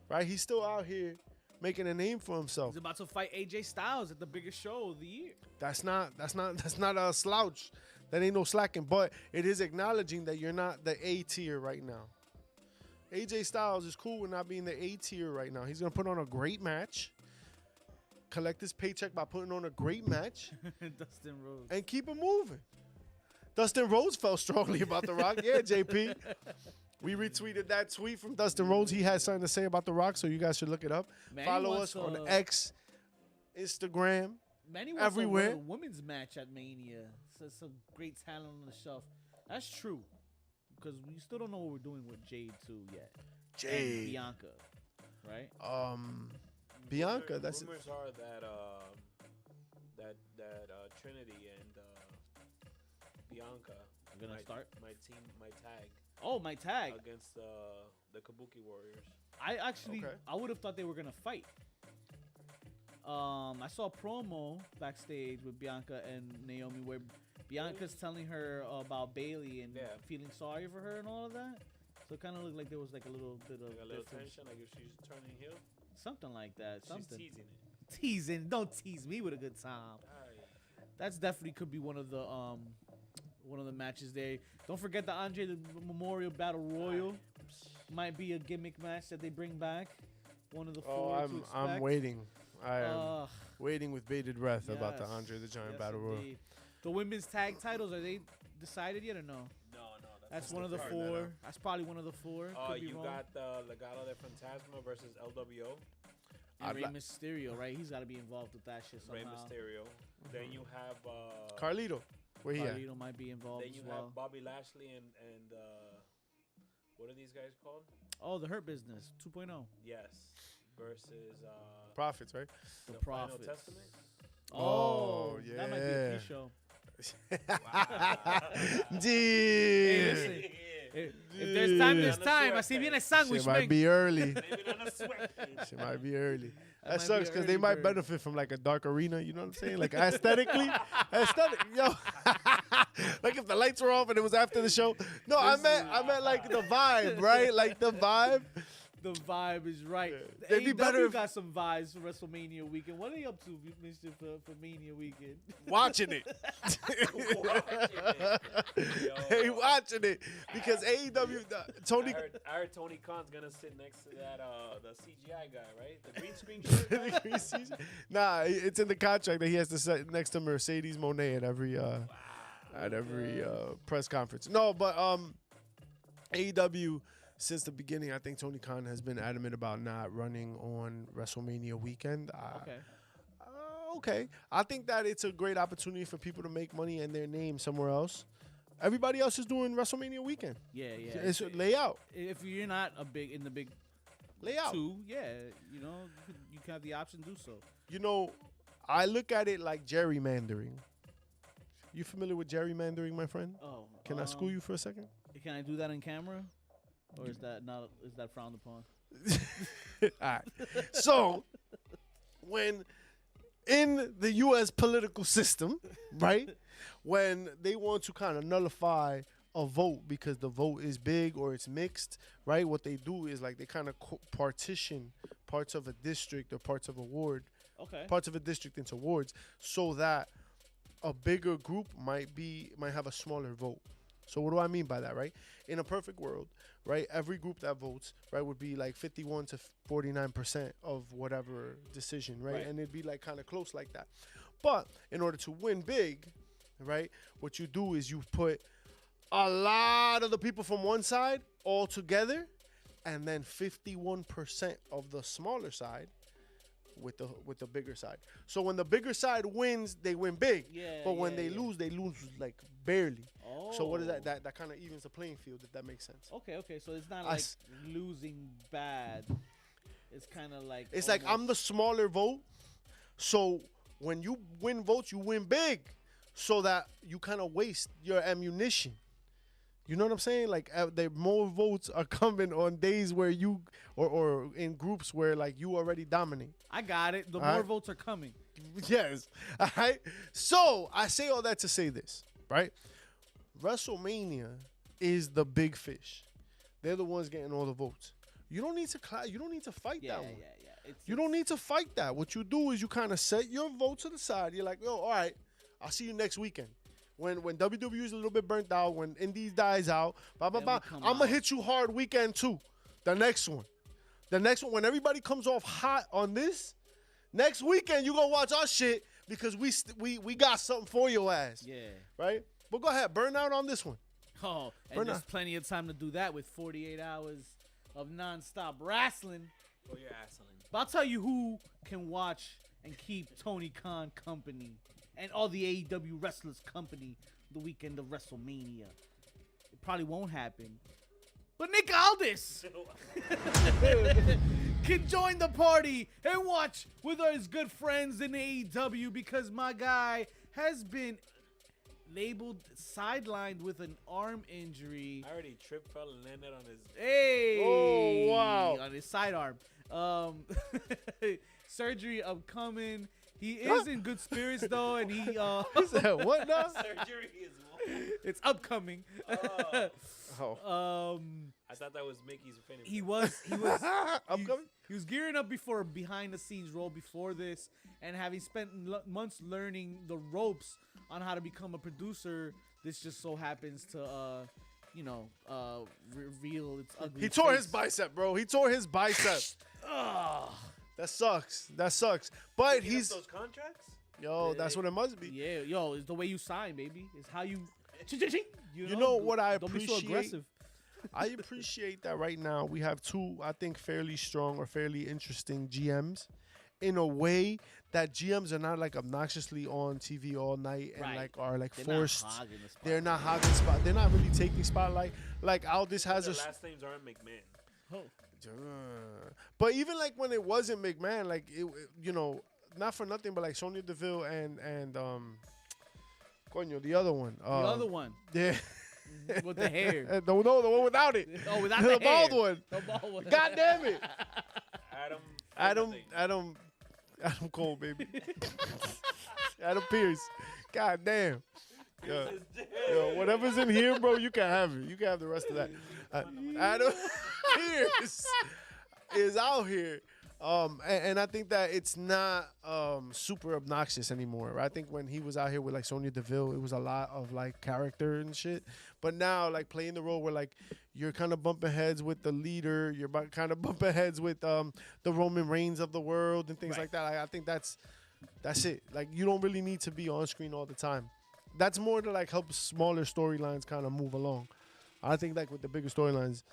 right? He's still out here making a name for himself. He's about to fight AJ Styles at the biggest show of the year. That's not a slouch. That ain't no slacking. But it is acknowledging that you're not the A tier right now. AJ Styles is cool with not being the A tier right now. He's gonna put on a great match, collect his paycheck by putting on a great match, Dustin Rhodes, and keep it moving. Dustin Rhodes felt strongly about The Rock. Yeah, JP. We retweeted that tweet from Dustin Rhodes. He had something to say about The Rock, so you guys should look it up. Follow us on X, Instagram, Manny wants everywhere. A women's match at Mania. So some great talent on the shelf. That's true, because we still don't know what we're doing with Jade too yet. Jade, and Bianca, right? Bianca. That's rumors are that Trinity and Bianca are gonna start. My tag. Oh, my tag against the Kabuki Warriors. I would have thought they were gonna fight. I saw a promo backstage with Bianca and Naomi where Bianca's telling her about Bailey and feeling sorry for her and all of that. So it kind of looked like there was like a little bit of a little tension, like if she's turning heel. Something like that. She's teasing it. Teasing. Don't tease me with a good time. That's definitely could be one of the matches there. Don't forget the Andre the Memorial Battle Royal. Might be a gimmick match that they bring back. One of the four. I'm waiting. I am waiting with bated breath about the Andre the Giant Battle Royal. The women's tag titles, are they decided yet or no? No. That's one of the four. That's probably one of the four. You got the Legado de Fantasma versus LWO. And Rey Mysterio, right? He's got to be involved with that shit somehow. Rey Mysterio. Then you have Carlito. Where he at? Carlito might be involved as well. Then you have Bobby Lashley and what are these guys called? Oh, the Hurt Business 2.0. Yes. Versus Profits, right? The Profits. Final Testament. Oh, yeah. That might be a pre-show. Hey, listen. If there's time, there's time. Así viene sándwich, She might be early. She might be early. That sucks because they might benefit from like a dark arena. You know what I'm saying? Like aesthetically, yo. Like if the lights were off and it was after the show. No, I meant like the vibe, right? Like the vibe. The vibe is right. Yeah. They'd be better if got some vibes for WrestleMania weekend. What are you up to, Mister, for Mania weekend? Watching it. Hey, watching it because AEW. Tony. I heard Tony Khan's gonna sit next to that the CGI guy, right? The green screen shirt. Nah, it's in the contract that he has to sit next to Mercedes Moné at every press conference. No, but AEW. since the beginning, I think Tony Khan has been adamant about not running on WrestleMania weekend. Okay. Okay. I think that it's a great opportunity for people to make money and their name somewhere else. Everybody else is doing WrestleMania weekend. Yeah. It's layout. If you're not in the big Layout. two, yeah, you know, you can have the option to do so. You know, I look at it like gerrymandering. You familiar with gerrymandering, my friend? Oh. Can I school you for a second? Can I do that on camera? Or is that frowned upon? All right. So, when in the U.S. political system, right, when they want to kind of nullify a vote because the vote is big or it's mixed, right, what they do is like they kind of partition parts of a district or parts of a ward, parts of a district into wards, so that a bigger group might have a smaller vote. So what do I mean by that, right? In a perfect world, right, every group that votes, right, would be like 51 to 49% of whatever decision, right? And it'd be like kind of close like that. But in order to win big, right, what you do is you put a lot of the people from one side all together, and then 51% of the smaller side with the bigger side. So when the bigger side wins, they win big. But when they lose like barely. Oh. So what is that? That kind of evens the playing field, if that makes sense. Okay. So it's not like losing bad. It's kind of like it's like I'm the smaller vote. So when you win votes, you win big, so that you kind of waste your ammunition. You know what I'm saying? Like the more votes are coming on days where you or in groups where like you already dominate. I got it. The more votes are coming. Yes. All right. So I say all that to say this, right? WrestleMania is the big fish. They're the ones getting all the votes. You don't need to you don't need to fight that one. You don't need to fight that. What you do is you kind of set your vote to the side. You're like, oh, all right, I'll see you next weekend. When WWE is a little bit burnt out, when Indies dies out, I'm going to hit you hard weekend too. The next one, when everybody comes off hot on this, next weekend you going to watch our shit because we got something for your ass. Yeah. Right? But go ahead, burn out on this one. Oh, and there's plenty of time to do that with 48 hours of nonstop wrestling. Oh, you're assling. But I'll tell you who can watch and keep Tony Khan company and all the AEW wrestlers company the weekend of WrestleMania. It probably won't happen. But Nick Aldis can join the party and watch with his good friends in AEW because my guy has been labeled sidelined with an arm injury. I already tripped, fell, and landed on his... Hey! Oh, wow. On his sidearm. Surgery upcoming. He is in good spirits though, and he what now? Surgery is what? It's upcoming. Oh. I thought that was Mickey's finish. He was upcoming. He was gearing up before a behind the scenes role before this, and having spent months learning the ropes on how to become a producer. This just so happens to reveal its ugly. He tore face. his bicep, bro. He tore his bicep. That sucks. But he's those contracts. Yo, that's what it must be. Yeah, yo, it's the way you sign, baby. It's how you. You know what I don't appreciate? Be so aggressive. I appreciate that right now we have two, I think, fairly strong or fairly interesting GMs, in a way that GMs are not like obnoxiously on TV all night and are They're forced. They're not hogging spot. They're not really taking spotlight. Like Aldis has Their a. last names aren't McMahon. Oh. But even like when it wasn't McMahon, like it not for nothing, but like Sonya Deville and the other one. The other one. Yeah. With the hair. No, the one without it. Oh, without the the hair. bald one. The bald one. God damn it. Adam Cole, baby. Adam Pierce. God damn. Yo, whatever's in here, bro, you can have it. You can have the rest of that. Adam Pierce is out here. And I think that it's not super obnoxious anymore. Right? I think when he was out here with like Sonya Deville, it was a lot of like character and shit. But now, like playing the role where like you're kind of bumping heads with the leader, you're kind of bumping heads with the Roman Reigns of the world and things like that. I think that's it. Like you don't really need to be on screen all the time. That's more to like help smaller storylines kind of move along. I think like with the bigger storylines,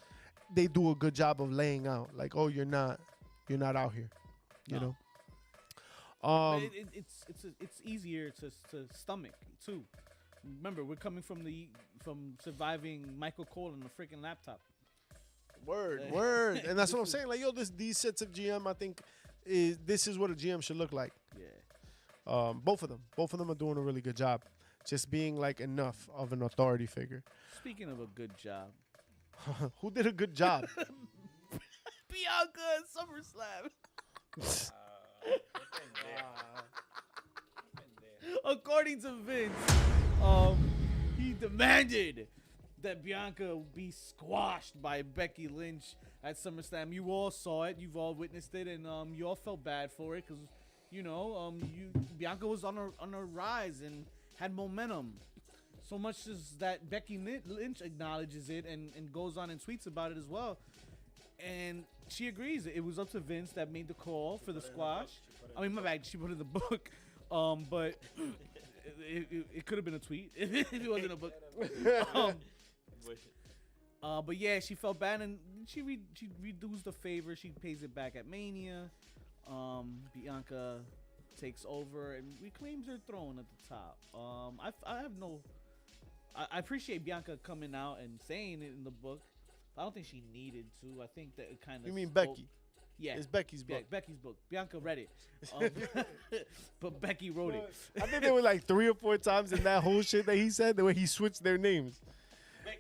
they do a good job of laying out, like, oh, you're not out here, you know. But it's easier to stomach too. Remember, we're coming from surviving Michael Cole on a freaking laptop. Word, and that's what I'm saying. Like, yo, these sets of GM, I think, this is what a GM should look like. Yeah. Both of them are doing a really good job, just being like enough of an authority figure. Speaking of a good job, who did a good job? Bianca at SummerSlam. According to Vince, he demanded that Bianca be squashed by Becky Lynch at SummerSlam. You all saw it, you've all witnessed it, and you all felt bad for it because, Bianca was on a rise and had momentum. So much as that Becky Lynch acknowledges it and goes on and tweets about it as well. And she agrees. It was up to Vince that made the call for the squash. I mean, my bad. She put it in the book. But it could have been a tweet if it wasn't a book. But yeah, she felt bad and she redoes the favor. She pays it back at Mania. Bianca takes over and reclaims her throne at the top. I appreciate Bianca coming out and saying it in the book. I don't think she needed to. I think that it kind of. You mean Becky? Yeah, it's Becky's book. Yeah, Becky's book. Bianca read it, but Becky wrote it. I think there were like 3 or 4 times in that whole shit that he said the way he switched their names.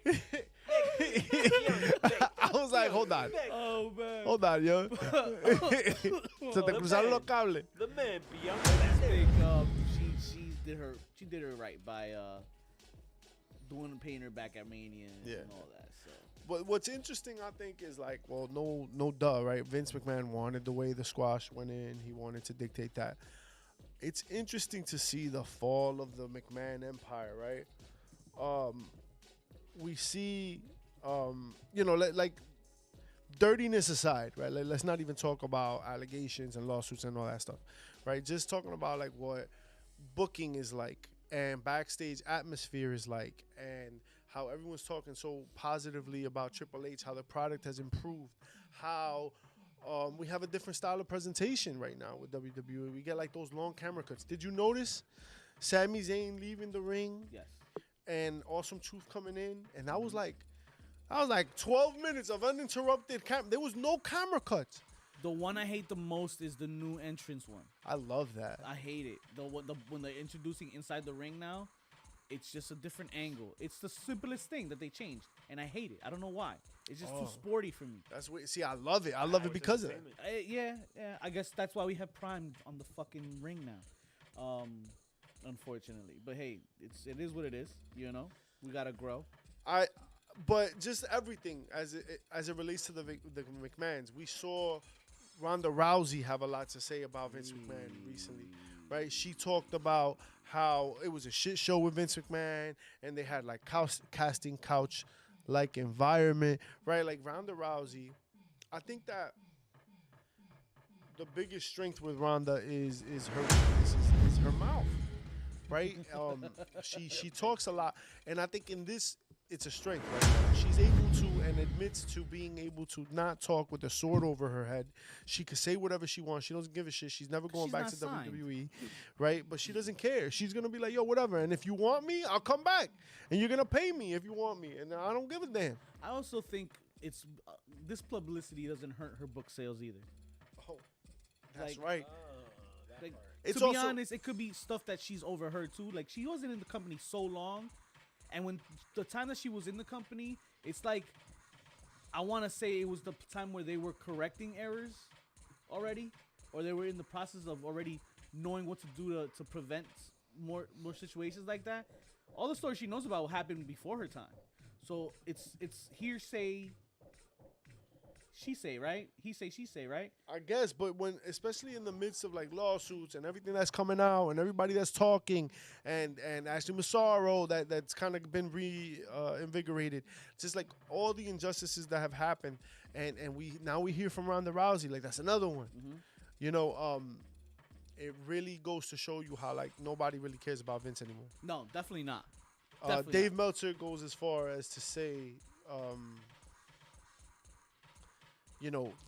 I was like, hold on. Oh man. Hold on, yo. Se te cruzaron los cables. The man, Bianca. She did her right by paying her back at Mania and all that. So. But what's interesting, I think, is like, well, no duh, right? Vince McMahon wanted the way the squash went in. He wanted to dictate that. It's interesting to see the fall of the McMahon empire, right? We see, like dirtiness aside, right? Like, let's not even talk about allegations and lawsuits and all that stuff, right? Just talking about like what booking is like and backstage atmosphere is like and how everyone's talking so positively about Triple H, how the product has improved, how we have a different style of presentation right now with WWE. We get like those long camera cuts. Did you notice Sami Zayn leaving the ring? Yes. And Awesome Truth coming in, and that was like 12 minutes of uninterrupted camera. There was no camera cuts. The one I hate the most is the new entrance one. I love that. I hate it. When they're introducing inside the ring now, it's just a different angle. It's the simplest thing that they changed, and I hate it. I don't know why. It's just too sporty for me. That's what. See, I love it. I love it because of it. Yeah. I guess that's why we have Prime on the fucking ring now. Unfortunately, but hey, it is what it is. You know, we gotta grow. But just everything as it relates to the McMahons, we saw Ronda Rousey have a lot to say about Vince McMahon recently, right? She talked about how it was a shit show with Vince McMahon, and they had like casting couch like environment, right? Like Ronda Rousey, I think that the biggest strength with Ronda is her mouth. Right, she talks a lot, and I think in this it's a strength. Right, she's able to and admits to being able to not talk with a sword over her head. She can say whatever she wants. She doesn't give a shit. She's never going back to WWE, right? But she doesn't care. She's gonna be like, yo, whatever. And if you want me, I'll come back, and you're gonna pay me if you want me, and I don't give a damn. I also think it's this publicity doesn't hurt her book sales either. Oh, that's right. To be honest, it could be stuff that she's overheard too. Like, she wasn't in the company so long, and when the time that she was in the company, it's like, I want to say it was the time where they were correcting errors already, or they were in the process of already knowing what to do to prevent more situations like that. All the stories she knows about happened before her time, so it's hearsay. She say, right? He say, she say, right? I guess, but when, especially in the midst of like lawsuits and everything that's coming out and everybody that's talking and Ashley Massaro that's kind of been reinvigorated, just like all the injustices that have happened, and we hear from Ronda Rousey, like that's another one. Mm-hmm. You know, it really goes to show you how like nobody really cares about Vince anymore. No, definitely not. Dave Meltzer goes as far as to say.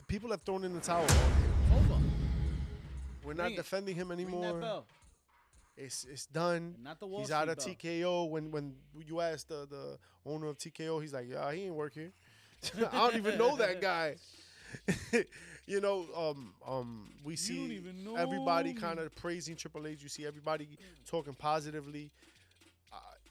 people have thrown in the towel on It's over. We're not defending him Ring that anymore. bell. It's done. Not the Wall He's Street out of bell. TKO. When you ask the owner of TKO, he's like, yeah, he ain't work here. I don't even know that guy. We see don't even know everybody me. kind of praising Triple H. You see everybody talking positively.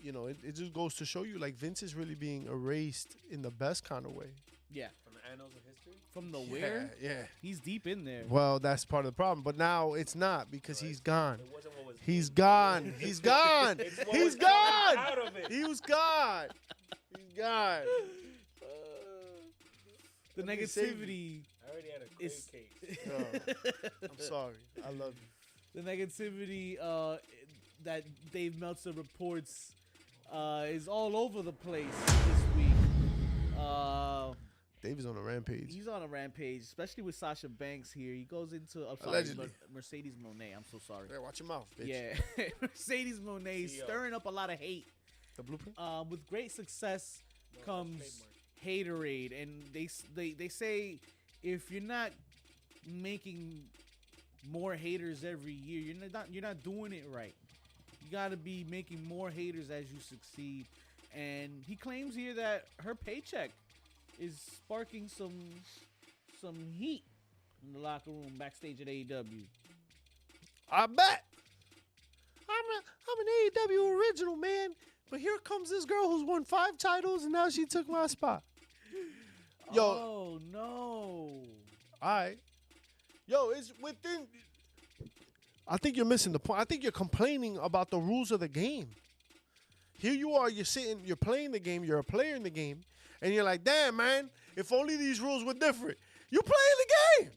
It just goes to show you, like, Vince is really being erased in the best kind of way. Yeah. From the annals of history? From the where? Yeah. He's deep in there. Well, that's part of the problem. But now it's not because he's gone. It wasn't what was He's gone. He's gone. It's what He's was coming gone. out of it. He was gone. He's gone. The Let me save you. negativity. I already had a It's- crave case. No, I'm sorry. I love you. The negativity that Dave Meltzer reports is all over the place this week. Dave is on a rampage. He's on a rampage, especially with Sasha Banks here. He goes into Allegedly. Mercedes Moné. I'm so sorry. Hey, watch your mouth, bitch. Yeah, Mercedes Moné CEO. stirring up a lot of hate. The blueprint? With great success No, that's comes trademark. haterade, and they say if you're not making more haters every year, you're not doing it right. You got to be making more haters as you succeed. And he claims here that her paycheck is sparking some heat in the locker room backstage at AEW. I bet. I'm an AEW original, man. But here comes this girl who's won 5 titles, and now she took my spot. Yo. Oh no! All right. Yo, it's within. I think you're missing the point. I think you're complaining about the rules of the game. Here you are, you're playing the game, you're a player in the game, and you're like, damn, man, if only these rules were different. You play the game.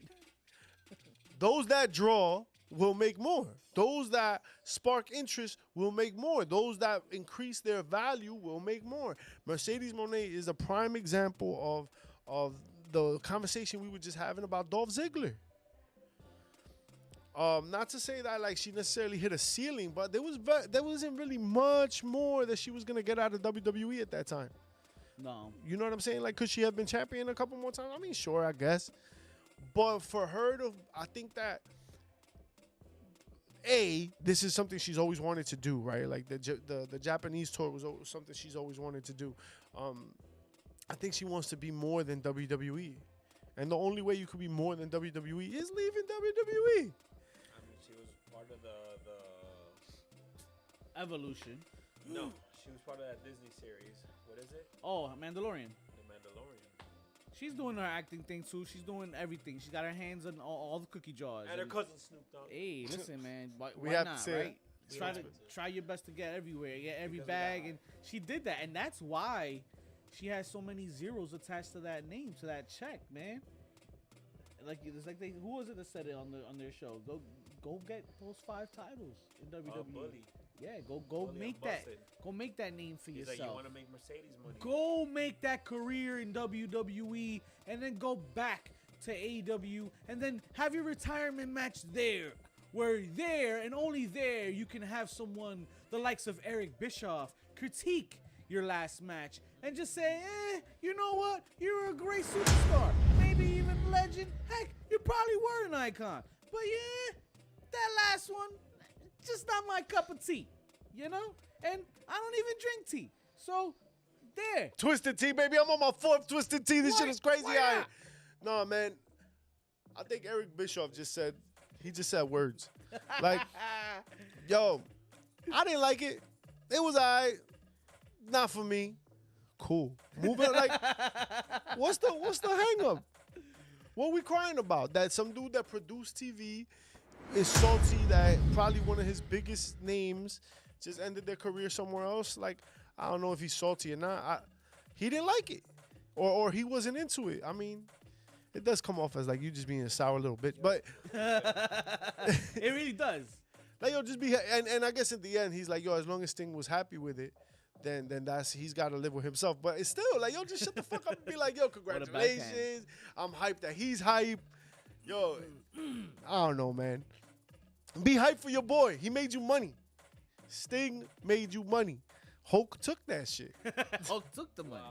Those that draw will make more. Those that spark interest will make more. Those that increase their value will make more. Mercedes Moné is a prime example of the conversation we were just having about Dolph Ziggler. Not to say that like she necessarily hit a ceiling, but there wasn't really much more that she was gonna get out of WWE at that time. No. You know what I'm saying? Like, could she have been champion a couple more times? I mean, sure, I guess. But for her to, I think that this is something she's always wanted to do, right? Like the Japanese tour was something she's always wanted to do. I think she wants to be more than WWE, and the only way you could be more than WWE is leaving WWE. I mean, she was part of the Evolution. No, she was part of that Disney series. What is it? Oh, Mandalorian. The Mandalorian. She's doing her acting thing too. She's doing everything. She's got her hands on all the cookie jars. And her cousin Snoop Dogg. Hey, listen, man. Why have to not, say right? it. Try your best to get everywhere, get every Because of bag, that. and she did that, and that's why she has so many zeros attached to that name, to that check, man. Like it's like who was it that said it on their show? Go get those 5 titles in WWE. Bully. Yeah, go Bully, make I'm that. busted. Go make that name for He's yourself. like, you want to make Mercedes money? Go make that career in WWE and then go back to AEW and then have your retirement match there. Where there and only there you can have someone the likes of Eric Bischoff critique your last match and just say, you know what? You're a great superstar. Maybe even legend. Heck, you probably were an icon. But yeah, that last one, just not my cup of tea. You know? And I don't even drink tea. So, there. Twisted Tea, baby. I'm on my 4th Twisted Tea. This Why- shit is crazy why out here. not? No, man. I think Eric Bischoff just said words. Like, yo, I didn't like it. It was all right. Not for me. Cool. Moving like, what's the hang up? What we crying about? That some dude that produced TV is salty that probably one of his biggest names just ended their career somewhere else. Like, I don't know if he's salty or not. He didn't like it, or he wasn't into it. I mean, it does come off as like you just being a sour little bitch, but It really does. like yo, just be. And I guess at the end, he's like, yo, as long as Sting was happy with it, then that's he's got to live with himself. But it's still like, yo, just shut the fuck up and be like, yo, a backhand. congratulations. I'm hyped that he's hyped. Yo, I don't know, man. Be hyped for your boy. He made you money. Sting made you money. Hulk took that shit. Hulk took the money,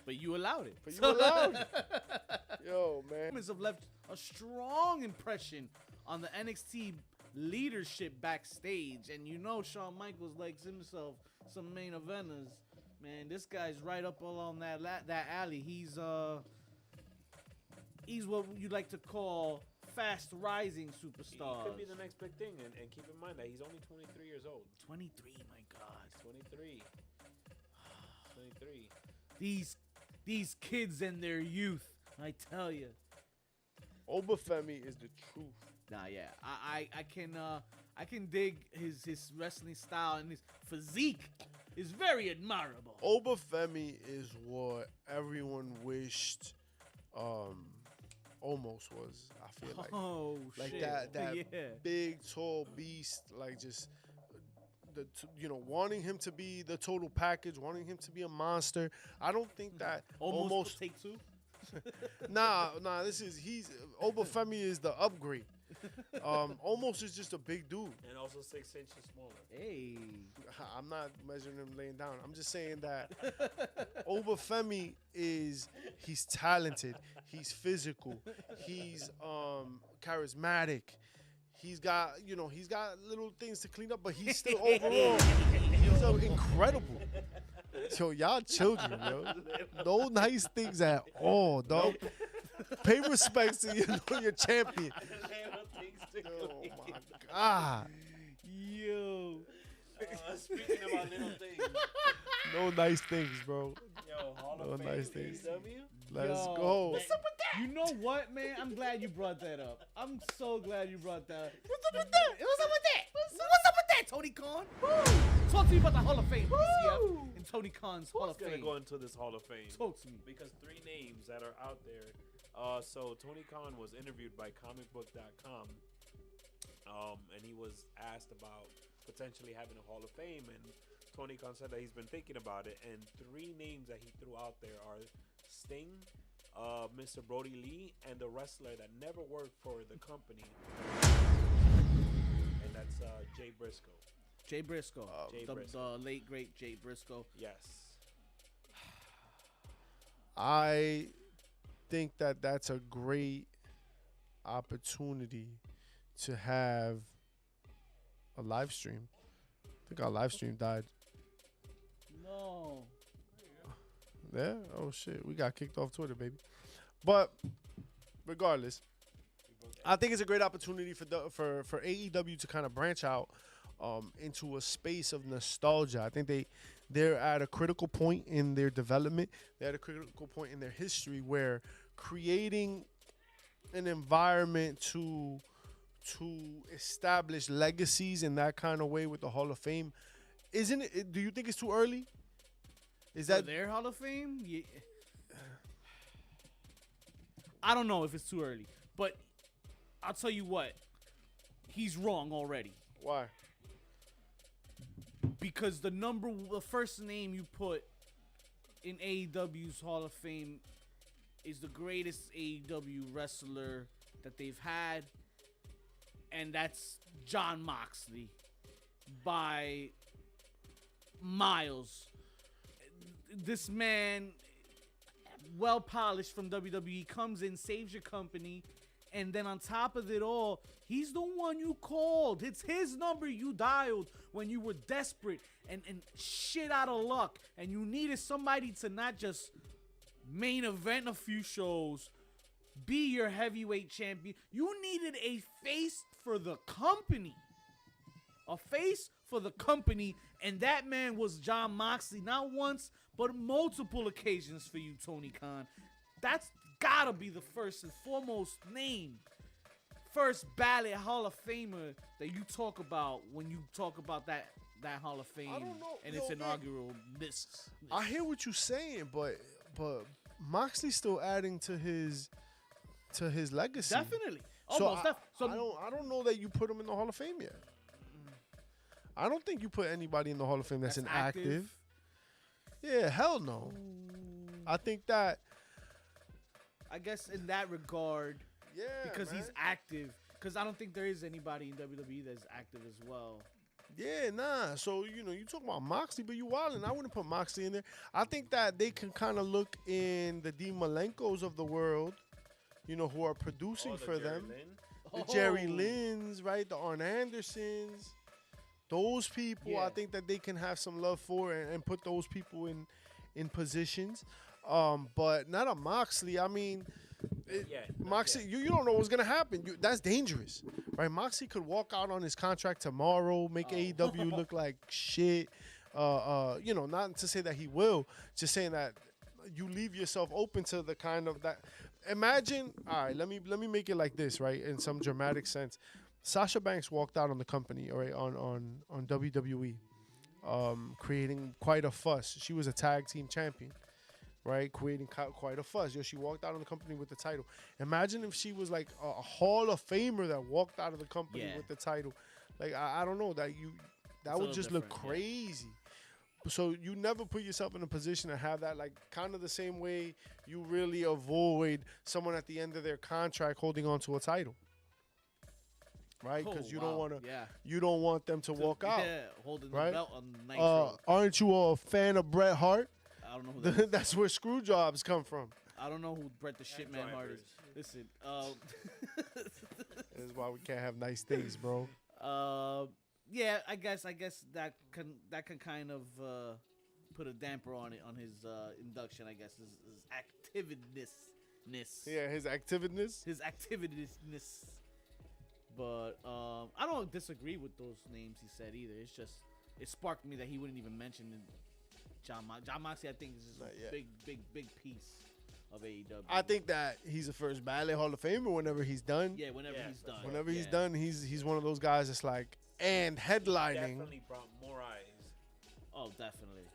but you allowed it. But you allowed it. Yo, man. Have left a strong impression on the NXT leadership backstage, and you know Shawn Michaels likes himself some main eventers. Man, this guy's right up along that alley. He's what you like to call fast rising superstar. He could be the next big thing, and keep in mind that he's only 23 years old. 23, my God. 23. 23. These kids and their youth, I tell you. Obafemi is the truth. Nah, yeah, I can dig his wrestling style, and his physique is very admirable. Obafemi is what everyone wished almost was. I feel like shit. that yeah. big tall beast, like just wanting him to be the total package, wanting him to be a monster. I don't think that almost take two. Nah, Obafemi is the upgrade. Almost is just a big dude. And also 6 inches smaller. Hey. I'm not measuring him laying down. I'm just saying that Obafemi he's talented, he's physical, he's charismatic. He's got little things to clean up, but he's still overall he's incredible. So y'all children, yo. No nice things at all, dog. Pay respects to your champion. Oh my God. Yo. Speaking about little things. No nice things, bro. Yo, Hall of No Fame, nice things. AEW? Let's go. What's up with that? You know what, man? I'm glad you brought that up. I'm so glad you brought that up. What's up with that? What's up with that? What's up with that, Tony Khan? Woo! Talk to me about the Hall of Fame, PCF, and Tony Khan's Hall of Fame. Gonna go into this Hall of Fame. Talk to me. Because 3 names that are out there. So Tony Khan was interviewed by comicbook.com. And he was asked about potentially having a Hall of Fame, and Tony Khan said that he's been thinking about it, and 3 names that he threw out there are Sting, Mr. Brody Lee, and the wrestler that never worked for the company, and that's Jay Briscoe. Jay Briscoe. Briscoe. The late, great Jay Briscoe. Yes. I think that that's a great opportunity to have a live stream. I think our live stream died. No. Yeah? Oh, shit. We got kicked off Twitter, baby. But regardless, I think it's a great opportunity for AEW to kind of branch out into a space of nostalgia. I think they're at a critical point in their development. They're at a critical point in their history where creating an environment to establish legacies in that kind of way with the Hall of Fame, isn't it? Do you think it's too early? Is that their Hall of Fame? Yeah. I don't know if it's too early, but I'll tell you what, he's wrong already. Why? Because the first name you put in AEW's Hall of Fame is the greatest AEW wrestler that they've had, and that's Jon Moxley by miles. This man, well polished from WWE, comes in, saves your company, and then on top of it all, he's the one you called. It's his number you dialed when you were desperate and shit out of luck, and you needed somebody to not just main event a few shows, be your heavyweight champion. You needed a face for the company. A face for the company, and that man was Jon Moxley, not once, but multiple occasions for you, Tony Khan. That's gotta be the first and foremost name. First ballot Hall of Famer that you talk about when you talk about that Hall of Fame and its inaugural list. I hear what you're saying, but Moxley's still adding to his legacy. Definitely. So I don't know that you put him in the Hall of Fame yet. I don't think you put anybody in the Hall of Fame that's inactive. Yeah, hell no. I think that. I guess in that regard, yeah, because man. he's active. Because I don't think there is anybody in WWE that's active as well. Yeah, nah. So, you talk about Moxley, but you wildin'. I wouldn't put Moxley in there. I think that they can kind of look in the Dean Malenkos of the world who are producing the for Jerry them. Lynn. The Jerry Lynn's, right? The Arn Andersons. Those people, I think that they can have some love for and put those people in positions. But not a Moxley. I mean, Moxley, you don't know what's going to happen. That's dangerous, right? Moxley could walk out on his contract tomorrow, make AEW look like shit. Not to say that he will, just saying that you leave yourself open to the kind of that. Imagine, all right, let me make it like this, right? In some dramatic sense. Sasha Banks walked out on the company, all right, on WWE, creating quite a fuss. She was a tag team champion, right? Creating quite a fuss. She walked out of the company with the title. Imagine if she was like a Hall of Famer that walked out of the company with the title. Like, I don't know, that would just look crazy. So you never put yourself in a position to have that, like kind of the same way you really avoid someone at the end of their contract holding on to a title, right? Because you don't want them to walk out, holding right? the belt on Nitro. Aren't you a fan of Bret Hart? I don't know who that is. That's where screw jobs come from. I don't know who Bret the Shitman Hart is. Listen, this is why we can't have nice things, bro. Yeah, I guess that can kind of put a damper on his induction. I guess his activeness. Yeah, his activeness. His activeness. But I don't disagree with those names he said either. It's just it sparked me that he wouldn't even mention John Moxley. I think is just a big piece of AEW. I think that he's the first Ballet Hall of Famer whenever he's done. Yeah, whenever he's done. Whenever he's done, he's one of those guys that's like, and headlining. Definitely brought more eyes. Oh, definitely.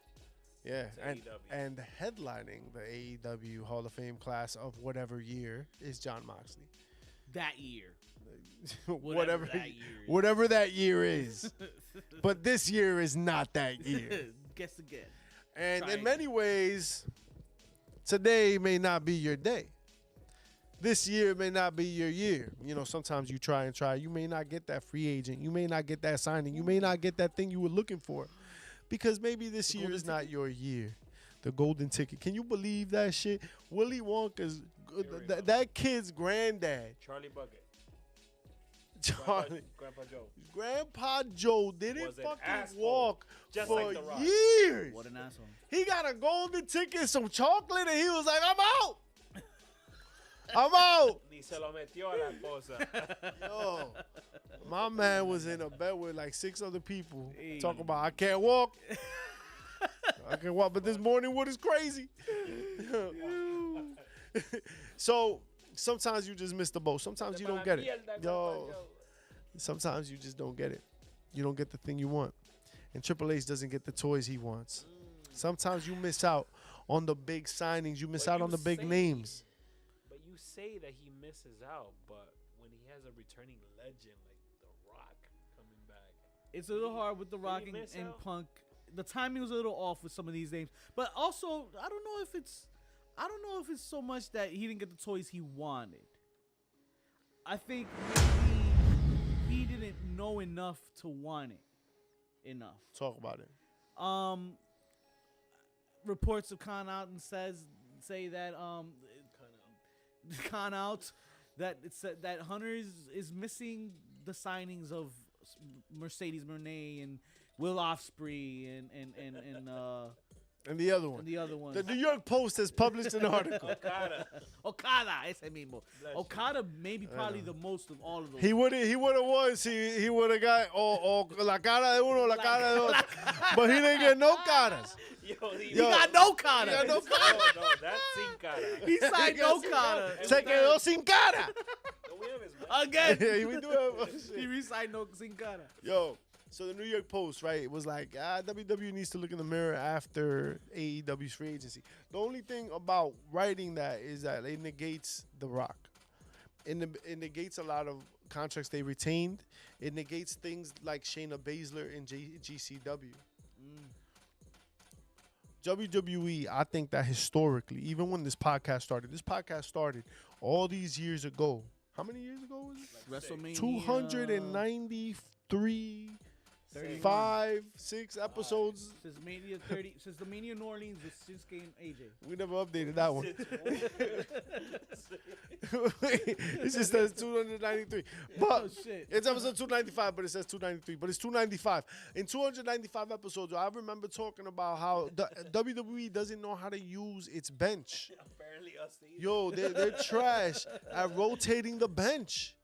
Yeah, and headlining the AEW Hall of Fame class of whatever year is John Moxley. That year. whatever that year is. But this year is not that year. Guess again. And in many ways, today may not be your day. This year may not be your year. Sometimes you try and try. You may not get that free agent. You may not get that signing. You may not get that thing you were looking for. Because maybe this year is not your year. The golden ticket. Can you believe that shit? Willy Wonka's, that kid's granddad. Charlie Bucket. Grandpa Joe. Grandpa Joe didn't fucking walk just for like The Rock. years. What an asshole. He got a golden ticket, some chocolate, and he was like, I'm out. I'm out. Ni se lo metió a la esposa. Yo, my man was in a bed with like 6 other people talking about, I can't walk. I can't walk, but this morning wood is crazy. So sometimes you just miss the boat. Sometimes you don't get it. Yo, sometimes you just don't get it. You don't get the thing you want. And Triple H doesn't get the toys he wants. Sometimes you miss out on the big signings. You miss out on the big names. But you say that he misses out, but when he has a returning legend like The Rock coming back. It's a little hard with The Rock and Punk. The timing was a little off with some of these names. But also, I don't know if it's so much that he didn't get the toys he wanted. I think maybe he didn't know enough to want it enough. Talk about it. Reports have gone out and say that that Hunter is missing the signings of Mercedes Moné and Will Ospreay and the other one. And the other one. The New York Post has published an article. Okada, ese mismo. Okada maybe probably the most of all of those. He would have won. He would have got la cara de uno, la cara de otro. But he didn't get no caras. He got no cara. No, that's sin cara. He signed no cara. Se quedó sin cara. Again. Yeah, we do have he re-signed no sin cara. Yo. So the New York Post, right, it was like, WWE needs to look in the mirror after AEW's free agency. The only thing about writing that is that it negates The Rock. It negates a lot of contracts they retained. It negates things like Shayna Baszler and GCW. WWE, I think that historically, even when this podcast started all these years ago. How many years ago was it? WrestleMania. 293 6 episodes. Since Mania 30, since the Mania New Orleans with Shinsuke and AJ. We never updated that one. It just says 293. But shit. it's episode 295, but it says 293. But it's 295. In 295 episodes, I remember talking about how the WWE doesn't know how to use its bench. Apparently us either. Yo, they're trash at rotating the bench.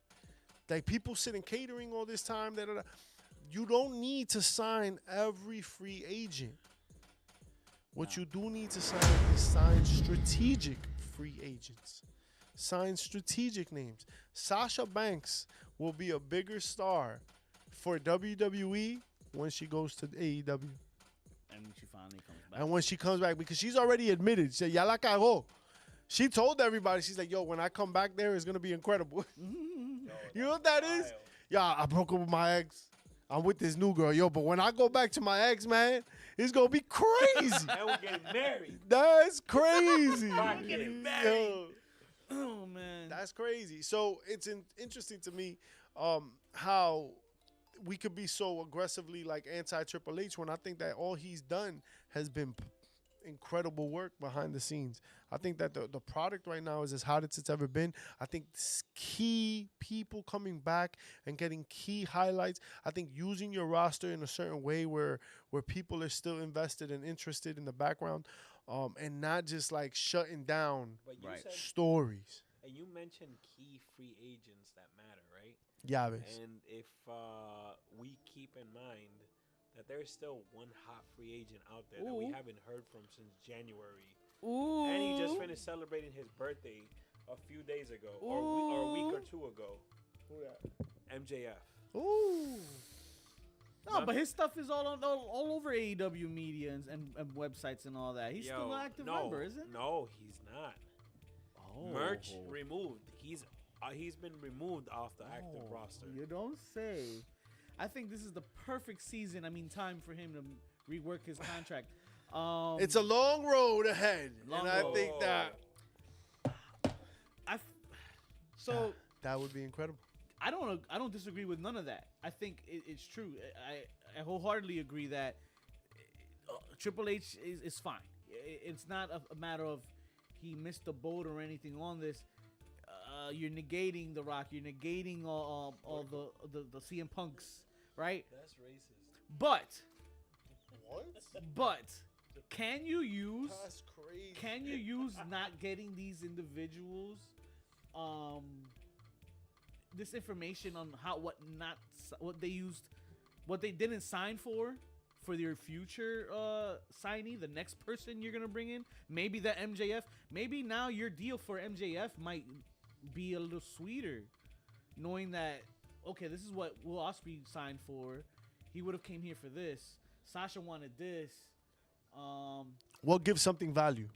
Like, people sitting catering all this time. You don't need to sign every free agent. What you do need to sign strategic free agents. Sign strategic names. Sasha Banks will be a bigger star for WWE when she goes to AEW. And when she finally comes back. And when she comes back, because she's already admitted, she said, ya la cagó. She told everybody, she's like, yo, when I come back there, it's going to be incredible. You know what that is? Yeah, I broke up with my ex. I'm with this new girl. Yo, but when I go back to my ex, man, it's going to be crazy. And we're getting married. That's crazy. We're getting married. Yo, Oh, man. that's crazy. So it's interesting to me how we could be so aggressively like anti-Triple H when I think that all he's done has been incredible work behind the scenes. I think that the product right now is as hot as it's ever been. I think key people coming back and getting key highlights. I think using your roster in a certain way where people are still invested and interested in the background, and not just like shutting down But you said, stories. and you mentioned key free agents that matter, right? Yeah, And if we keep in mind that there's still one hot free agent out there that we haven't heard from since January. Ooh. And he just finished celebrating his birthday a few days ago, or a week or two ago. Who that? MJF. Ooh. No, but his stuff is all over AEW media and websites and all that. He's still an active member, isn't it? No, he's not. Oh. Merch removed. He's been removed off the active roster. You don't say. I think this is the perfect season. Time for him to rework his contract. It's a long road ahead, Long and road. I think that that would be incredible. I don't disagree with none of that. I think it's true. I wholeheartedly agree that Triple H is fine. It's not a matter of he missed the boat or anything on this. You're negating The Rock. You're negating all the CM Punks, right? That's racist. What? Can you use? That's crazy. Can you use not getting these individuals, this information on what they used, what they didn't sign for their future signee, the next person you're gonna bring in? Maybe that MJF. Maybe now your deal for MJF might be a little sweeter, knowing that this is what Will Ospreay signed for. He would have came here for this. Sasha wanted this. What gives something value?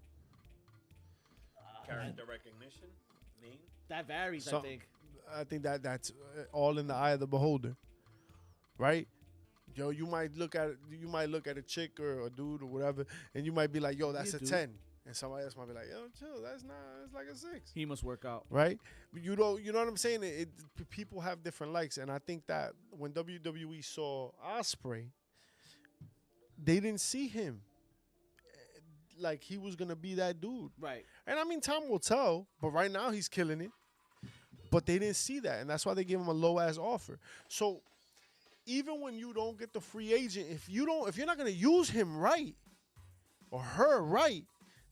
Character recognition, name. That varies, So- I think. I think that's all in the eye of the beholder, right? Yo, you might look at a chick or a dude or whatever, and you might be like, yo, that's Yeah, a dude. 10. And somebody else might be like, yo, chill, that's like a 6. He must work out. Right? You know what I'm saying? People have different likes, and I think that when WWE saw Ospreay, they didn't see him like he was gonna be that dude. Right. And time will tell, but right now he's killing it. But they didn't see that, and that's why they gave him a low ass offer. So even when you don't get the free agent, if you're not gonna use him right or her right,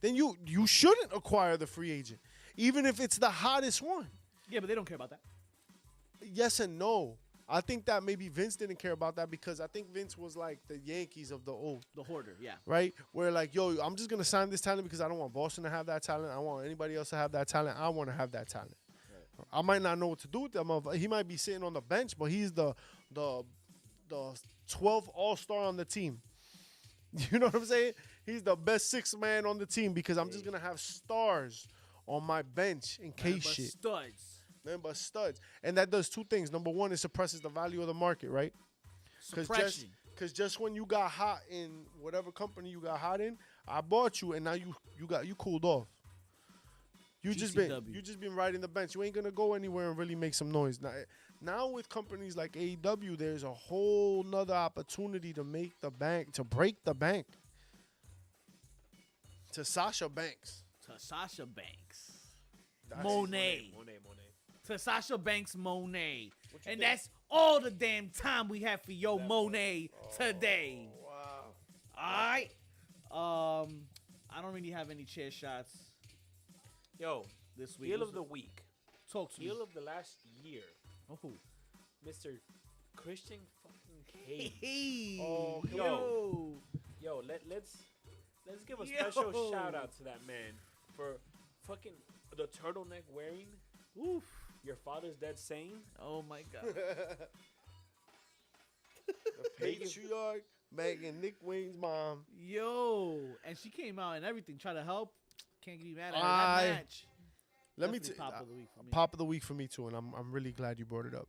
then you shouldn't acquire the free agent, even if it's the hottest one. Yeah, but they don't care about that. Yes and no. I think that maybe Vince didn't care about that because I think Vince was like the Yankees of the old. The hoarder, yeah. Right? Where like, yo, I'm just going to sign this talent because I don't want Boston to have that talent. I want anybody else to have that talent. I want to have that talent. Right. I might not know what to do with them. He might be sitting on the bench, but he's the 12th all-star on the team. You know what I'm saying? He's the best 6th man on the team because I'm just going to have stars on my bench in case shit. Studs. Nothing but studs. And that does two things. Number one, it suppresses the value of the market, right? Suppression. Because just when you got hot in whatever company you got hot in, I bought you, and now you cooled off. You just been riding the bench. You ain't gonna go anywhere and really make some noise. Now with companies like AEW, there's a whole nother opportunity to make the bank, to break the bank. To Sasha Banks. Monet. To Sasha Banks Monet. And that's all the damn time we have for Yo Monet today. Wow. Alright. I don't really have any chair shots. Yo, this week. Heel of the week. Talk to me. Heel of the last year. Oh. Mr. Christian fucking Cage. Hey. Oh, Yo, let's give a special shout out to that man for fucking the turtleneck wearing. Oof. Your father's dead saying. Oh my god. The patriarch, Megan Nick Wayne's mom. Yo, and she came out and everything, try to help. Can't get mad at her. That match. Let me tell you, pop of the week for me too, and I'm really glad you brought it up.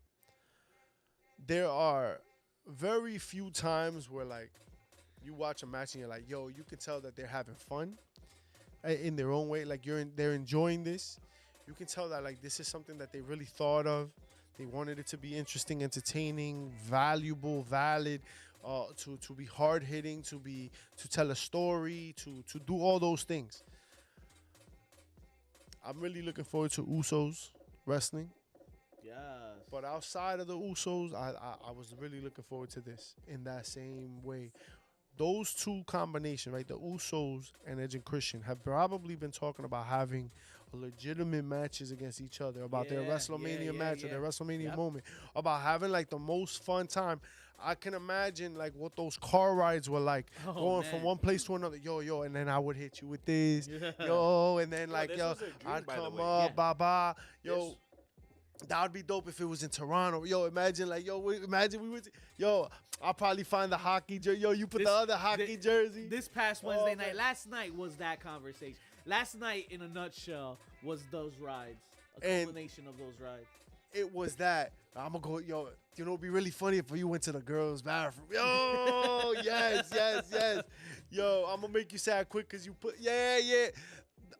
There are very few times where like you watch a match and you're like, yo, you can tell that they're having fun in their own way. Like they're enjoying this. You can tell that like this is something that they really thought of. They wanted it to be interesting, entertaining, valuable, valid, to be hard hitting, to tell a story, to do all those things. I'm really looking forward to Usos wrestling. Yes. But outside of the Usos, I was really looking forward to this in that same way. Those two combinations, right, the Usos and Edge and Christian, have probably been talking about having legitimate matches against each other, about their WrestleMania match or their WrestleMania moment, about having like the most fun time. I can imagine like what those car rides were like, going from one place to another. Yo, and then I would hit you with this, yo, and then like I'd come up, bye, yo. That would be dope if it was in Toronto. Yo, imagine like, imagine we went to, I'll probably find the hockey jersey. Yo, you put the other hockey jersey. This past Wednesday night, last night was that conversation. Last night, in a nutshell, was those rides. A combination of those rides. It was that. I'm going to go, you know, it'd be really funny if you went to the girls' bathroom. Yo, yes. Yo, I'm going to make you sad quick because you put,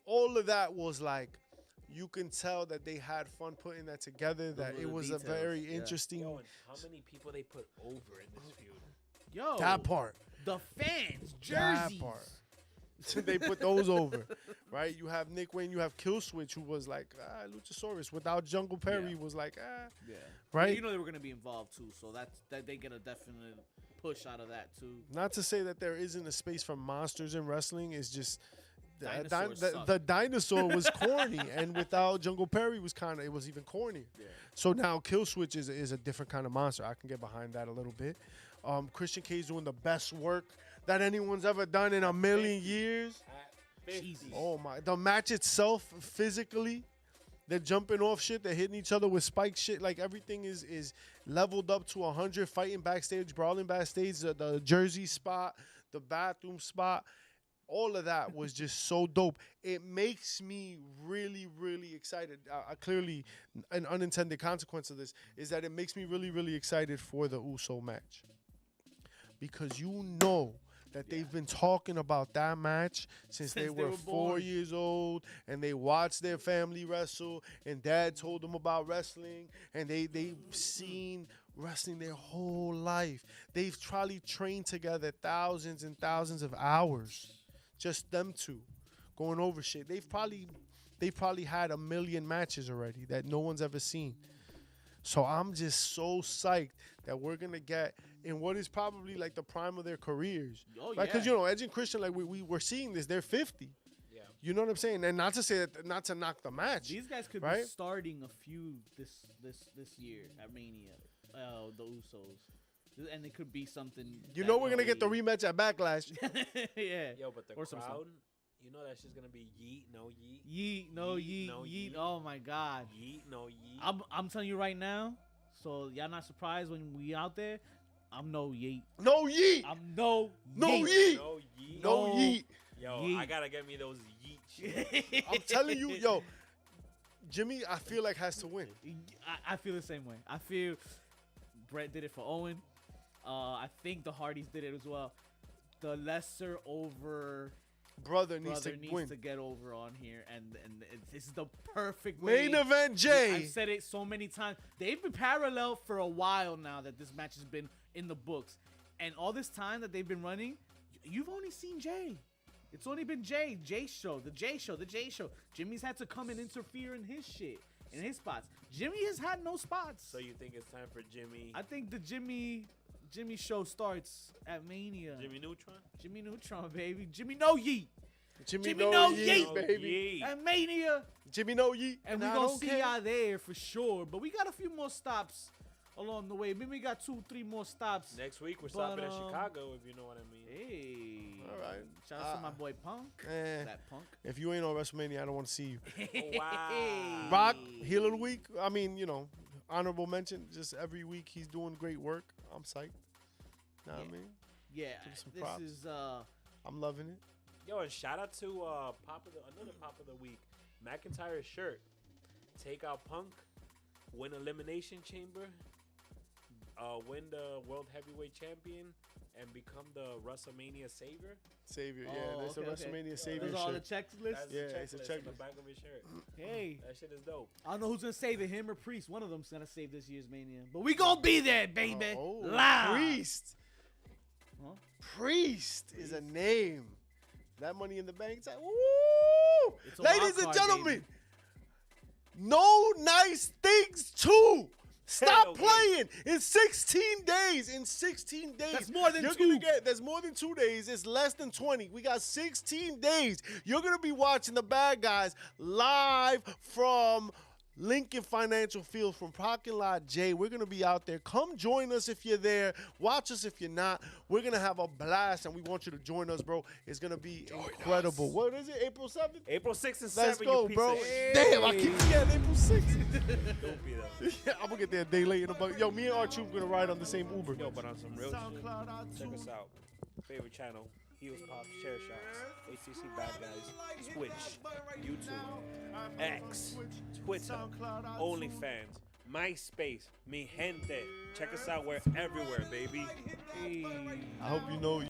all of that was like, you can tell that they had fun putting that together, that it was details. A very interesting. Yo, and how many people they put over in this feud? Yo. That part. The fans, jerseys. That part. They put those over, right? You have Nick Wayne, you have Killswitch, who was like, Luchasaurus. Without Jungle Perry, was like, right? Yeah, you know they were going to be involved too, so that they get a definite push out of that too. Not to say that there isn't a space for monsters in wrestling, it's just the dinosaur was corny, and without Jungle Perry it was even cornier. Yeah. So now Killswitch is a different kind of monster. I can get behind that a little bit. Christian Cage doing the best work that anyone's ever done in a million years. Jesus. Oh my! The match itself, physically, they're jumping off shit. They're hitting each other with spike shit. Like everything is leveled up to 100. Fighting backstage, brawling backstage. The jersey spot, the bathroom spot. All of that was just so dope. It makes me really, really excited. Clearly, an unintended consequence of this is that it makes me really, really excited for the Uso match. Because you know that they've been talking about that match since they were 4 years old, and they watched their family wrestle, and dad told them about wrestling, and they've seen wrestling their whole life. They've probably trained together thousands and thousands of hours. Just them two going over shit. They probably had a million matches already that no one's ever seen. So I'm just so psyched that we're gonna get in what is probably like the prime of their careers. Right? Because Edge and Christian, like we were seeing this, they're 50. Yeah. You know what I'm saying? And not to say that, not to knock the match. These guys could be starting a feud this year at Mania. The Usos. And it could be something. We're gonna get the rematch at Backlash. Yeah. Yo, but the crowd, you know that's just gonna be yeet, no yeet. Yeet, no yeet, yeet. Oh my God. Yeet, no yeet. I'm telling you right now. So y'all not surprised when we out there. I'm no yeet. No yeet. I'm no yeet. No yeet. No yeet. No yeet. Yo, yeet. I gotta get me those yeet shit. I'm telling you, Jimmy, I feel like has to win. I feel the same way. I feel Brett did it for Owen. I think the Hardys did it as well. The lesser over Brother needs to win. Get over on here, and this is the perfect Main way. event, Jay. I've said it so many times. They've been parallel for a while now that this match has been in the books, and all this time that they've been running, you've only seen Jay. It's only been Jay's show, the Jay show. Jimmy's had to come and interfere in his shit, in his spots. Jimmy has had no spots. So you think it's time for Jimmy? I think the Jimmy show starts at Mania. Jimmy Neutron? Jimmy Neutron, baby. Jimmy No Yeet. Jimmy No Yeet, baby. baby. At Mania. Jimmy No Yeet. And we're going to see y'all there for sure. But we got a few more stops along the way. Maybe we got 2-3 more stops. Next week, we're stopping in Chicago, if you know what I mean. Hey. All right. Shout out to my boy Punk. That Punk. If you ain't on WrestleMania, I don't want to see you. Wow. Rock, heel of the week. I mean, honorable mention. Just every week he's doing great work. I'm psyched. Know what I mean? Yeah. This props. Is I'm loving it. Yo, and shout out to another Pop of the Week. McIntyre's shirt. Take out Punk. Win Elimination Chamber. Win the World Heavyweight Champion. And become the WrestleMania Savior. Savior, there's a WrestleMania Savior shirt. Those are all the checklists? It's a checklist on the back of his shirt. Hey. That shit is dope. I don't know who's going to save it, him or Priest. One of them's going to save this year's Mania. But we going to be there, baby. Live. Priest. Huh? Priest is a name. That Money in the Bank time. Woo! Ladies and gentlemen, baby. No nice things too. Stop playing. In 16 days. That's more than two. There's more than 2 days. It's less than 20. We got 16 days. You're going to be watching the Bad Guys live from Lincoln Financial Field from Parking Lot J. We're going to be out there. Come join us if you're there. Watch us if you're not. We're going to have a blast, and we want you to join us, bro. It's going to be incredible. What is it, April 7th? April 6th and 7th. Let's go, bro. Damn, I keep forgetting April 6th. Don't be though. Yeah, I'm going to get there a day late. Yo, me and R-Tube going to ride on the same Uber. Yo, but on some real shit, check us out. Favorite channel. Heels, Pops, Chair Shots, HCC Bad Guys, Twitch, YouTube, X, Twitter, OnlyFans, MySpace, Mi Gente. Check us out. We're everywhere, baby. I hope you know